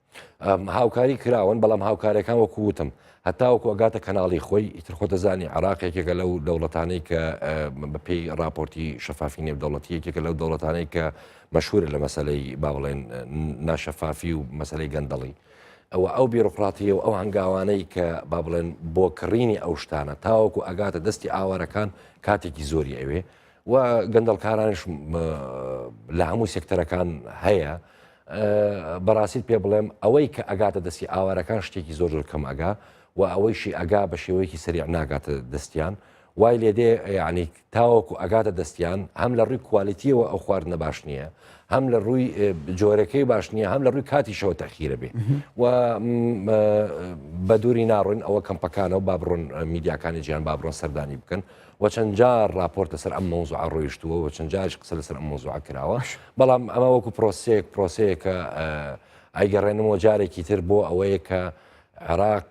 هاوکاری کراون بەڵام هاوکاریەکان وەکووتم هەتاوەکو ئەگاتە کەناڵی خۆی ئیتر خۆ دەزانی عراقێکێکە لەو دەوڵەتانەی کە بەپێی راپۆرتی شەفافی نێودەوڵەتیەکێکە لەو دەوڵەتانەی کە مەشهورە لە مەسەلەی با بڵێن ناشەفافی و مەسەلەی گەندەڵی ئەو بیرۆکراتیە و ئەو هەنگاوانەی کە با بڵێن بۆ کڕینی ئەو شتانە تاوەکو ئەگاتە دەستی ئاوارەکان کاتێکی زۆری ئەوێ و گەندەڵکارانش لە هەموو سێکتەرەکان هەیە بەڕاستیت پێ بڵێم ئەوەی کە ئەگاتە دەستی ئاوارەکان شتێکی زۆر کەم ئەگا و ئەوەیشی ئەگا بە شێوەیەکی سریع ناگاتە دەستیان وای لێدێ یعنی تاوەکو ئەگاتە دەستیان هەم لە ڕووی کوالیتیەوە ئەو خواردنە باش نییە هەم لە ڕووی جۆرەکەی باش نییە هەم لە ڕووی کاتیشەوە تەخیرە بێ و بە دووری ناڕۆین ئەوە کەمپەکانە و با بڕۆن میدیاکانی گیان با بڕۆن سەردانی بکەن و چەند جار راپۆرتە سەر ئەم مەوزوعە ڕۆیشتووە و چەند جاریش قسە لەسەر ئەم مەوزوعە کراوە بەڵام ئەمە وەکو پرۆسەیە کە ئایگەڕێنەوە جارێکی تر بۆ ئەوەیە کە عێراق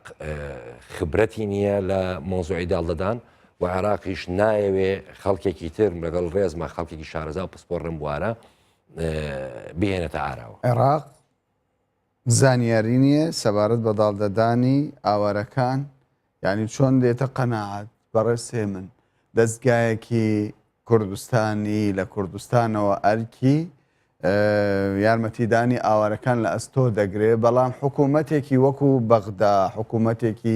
خبرەتی نییە لە مەوزوعی داڵدەدان و عێراقیش نایەوێ خەڵکێکی تر لەگەڵ ڕێزمە خەڵکێکی شارەزا و پسپۆڕم بوارە بهێنێتە ئاراوە عێراق زانیاری نییە سەبارەت بە داڵدەدانی ئاوارەکان ینی چۆن دێتە قەناعەت بەڕێسێ من دەستگایەکی کوردستانی لە کوردستانەوە ئەرکی یارمەتیدانی ئاوارەکان لە ئەستۆ دەگرێت بەڵام حکوومەتێکی وەکو بەغدا حکوومەتێکی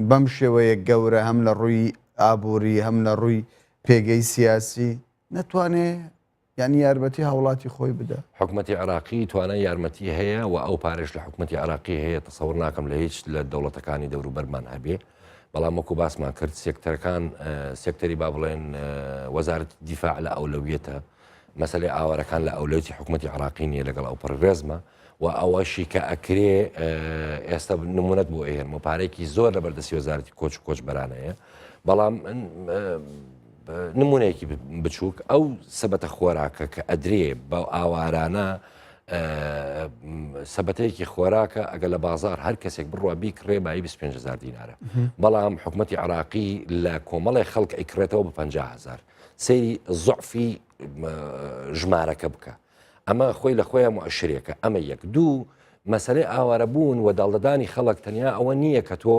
بەم شێوەیە گەورە هەم لە ڕووی ئابووری هەم لە ڕووی پێگەی سیاسی نەتوانێت یعنی یارمەتی هاوڵاتی خۆی بدە حکوومەتی عراقی توانای یارمەتی هەیە و ئەو پارێش لە حکوومەتی عراقی هەیە تەسەور ناکەم لە هیچ لە دەوڵەتەکانی دەوروبەرمان هەبێ بەڵام وەکو باسمان کرد سێکتەرەکان سێکتەری با بڵێن وەزارەتی دیفاع لە ئەولەویەتە مەسەلەی ئاوارەکان لە ئەولەویەتی حکوومەتی عراقی نیە لەگەڵ ئەو پڕێزمە و ئەوەشی کە ئەکرێ ئێستا نمونەت بۆ ئێهێنمە پارێکی زۆر لە بەردەستی وەزارەتی کۆچ و کۆچبەرانەیە بەڵام نمونەیەکی بچووک ئەو سەبەتە خۆراکە کە ئەدرێ بە ئاوارانە سەبەتەیەکی خۆراکە ئەگە لە بازار هەر کەسێک بڕوە بیکڕێ بای 25,000 دینارە بەڵام حکوومەتی عراقی لە کۆمەڵی خەڵک ئەیکرێتەوە بە 50,000 سەیری زوعفی ژمارەکە بکە ئەمە خۆی لە خۆیان مؤشرێکە ئەمە یەک دوو مەسەلەی ئاوارە بوون و داڵدەدانی خەڵک تەنیا ئەوە نییە کە تۆ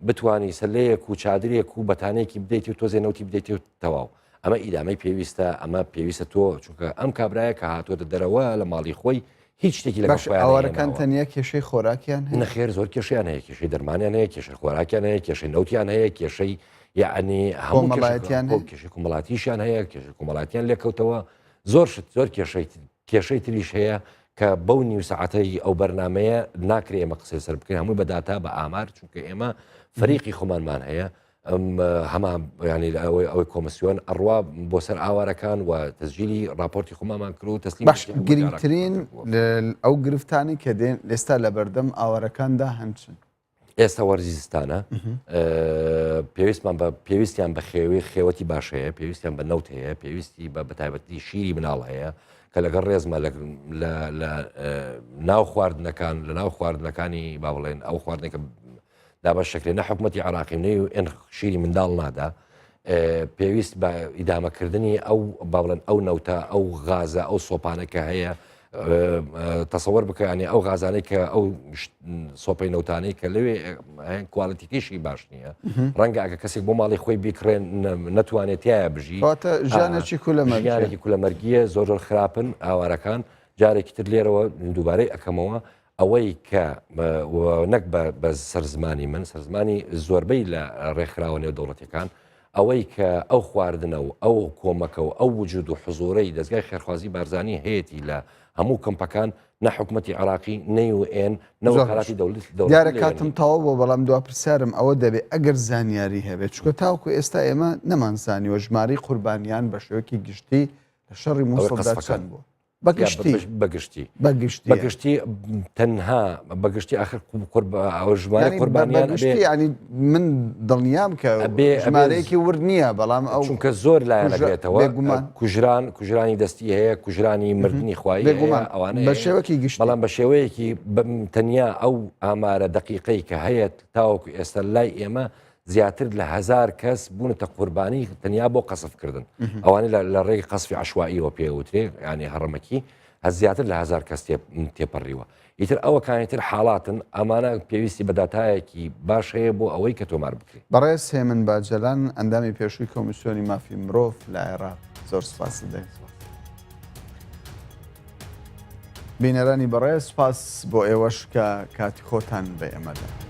بتوانی سلەیەک و چادرێک و بەتانێکی بدەیت و تۆ زێنەوتی بدەیت و تەواو ئەمە ئیدامەی پێویستە ئەمە پێویستە تۆ چونکە ئەم کابرایە کە هاتوۆتە دەرەوە لە ماڵی خۆی هیچ شتێکی لە ئاوارەکان تەنیا کێشەی خۆراکیان نەخێر زۆر کێشیان هەیە کێشەی دەرمانیان هەیە کێشەی خۆراکیان هەیە کێشەی نەوتیان هەیە کێشەی یعنی هەمووڵایەتیان کێشەی کومەڵاتیشیان هەیە کێشەی کومەڵاتیان لێکەوتەوە زۆر زۆر کێشەی تریش هەیە کە بەو نیو سەعاتەی ئەو بەرنمەیە ناکرێ ئێمە قسەی سەر بکەین هەمووی بەداتا بە ئامار چونکە ئێمە فەریقی خۆمانمان هەیە هەمان ینی ئەوەی کۆمسیۆن ئەڕوا بۆ سەر ئاوارەکان و تەسجیلی راپۆرتی خۆمامان کرد و تەسلیم گرنگترین ئەو گرفتانی کە دێن ئێستا لە بەردەم ئاوارەکاندا هەنچن ئێستا وەرزیستانە پێویستیان بە خێوەتی باش هەیە، پێویستیان بە نەوت هەیە، پێویستی بە بەتایبەتی شیری مناڵ هەیە کە لەگەڵ ڕێزمە لە ناو خواردنەکان لە ناو خواردنەکانی با بڵێن ئەو خواردنێکە دابەش شکرێ نە حکوومەتی عراقی نەی و ئێن شیری منداڵ نادا پێویست بە ئیدامەکردنی ئەو با بڵێن ئەو نەوتە ئەو غازە ئەو سۆپانێکە هەیە تەسەوەر بکەیانی ئەو غازانەی کە ئەو سۆپەی نەوتانەی کە لەوێ کوالەتیکیشی باش نییە ڕەنگە ئەگە کەسێک بۆ ماڵی خۆی بیکڕێن نەتوانێت تایە بژی ژیانێکی ژیانێکی کولەمەرگیە زۆر خراپن ئاوارەکان جارێکی تر لێرەوە دووبارەی ئەەکەمەوە ئەوەی کە نەک بە سەرزمانی من سەرزمانی زۆربەی لە ڕێکخراوە نێو دەوڵەتەکان ئەوەی کە ئەو خواردنە و ئەو کۆمەکە و ئەو وجود و حزۆرەی دەستگای خێرخوازی بارزانانی هەیەی لە هەموو کەمپەکان نە حکوومەتی عراقی نەیوئێن نەوەکاراتی دیارە کاتم تاوە بۆ بەڵام دوا پرسیارم ئەوە دەبێت ئەگەر زانیاری هەبێت چکە تاوکو ئێستا ئێمە نەمانزانیوە ژماری قوربانیان بە شێوەکی گشتی لە شەڕی مووسڵدا چەند بوو بەگشتی تەنها بەگشتی آخر ژمارە قوربانیان ینی من دڵنیام کە ژمارەیەکی ورد نییە بەڵام ئەو چونکە زۆر لایەنەبێتەوە کوژرانی دەستی هەیە کوژرانی مردنی خوایی ئەوانە بە شێوەکی گشت بەڵام بە شێوەیەکی تەنیا ئەو ئامارە دقیقەی کە هەیە تاوەکو ئێستا لای ئێمە زیاتر لە 1000 کەس بوونەتە قوربانی تەنیا بۆ قەسفکردن ئەوانەی لە ڕێی قەسفی عشوائیەوە پێوترێ ینی هەڕەمەکی زیاتر لە 1000 کەس تێپەڕیوە ئیتر ئەوەکانیتر حاڵاتن ئەمانە پێویستی بەداتایەکی باش هەیە بۆ ئەوەی کە تۆمار بکرێت. بەڕێز هێمن باجەلان ئەندامی پێشووی کۆمیسیۆنی مافی مرۆڤ لە عێراق زۆر سپاس دەین. بینەرانی بەڕێز سپاس بۆ ئێوەش کە کاتی خۆتان بە ئێمەدا.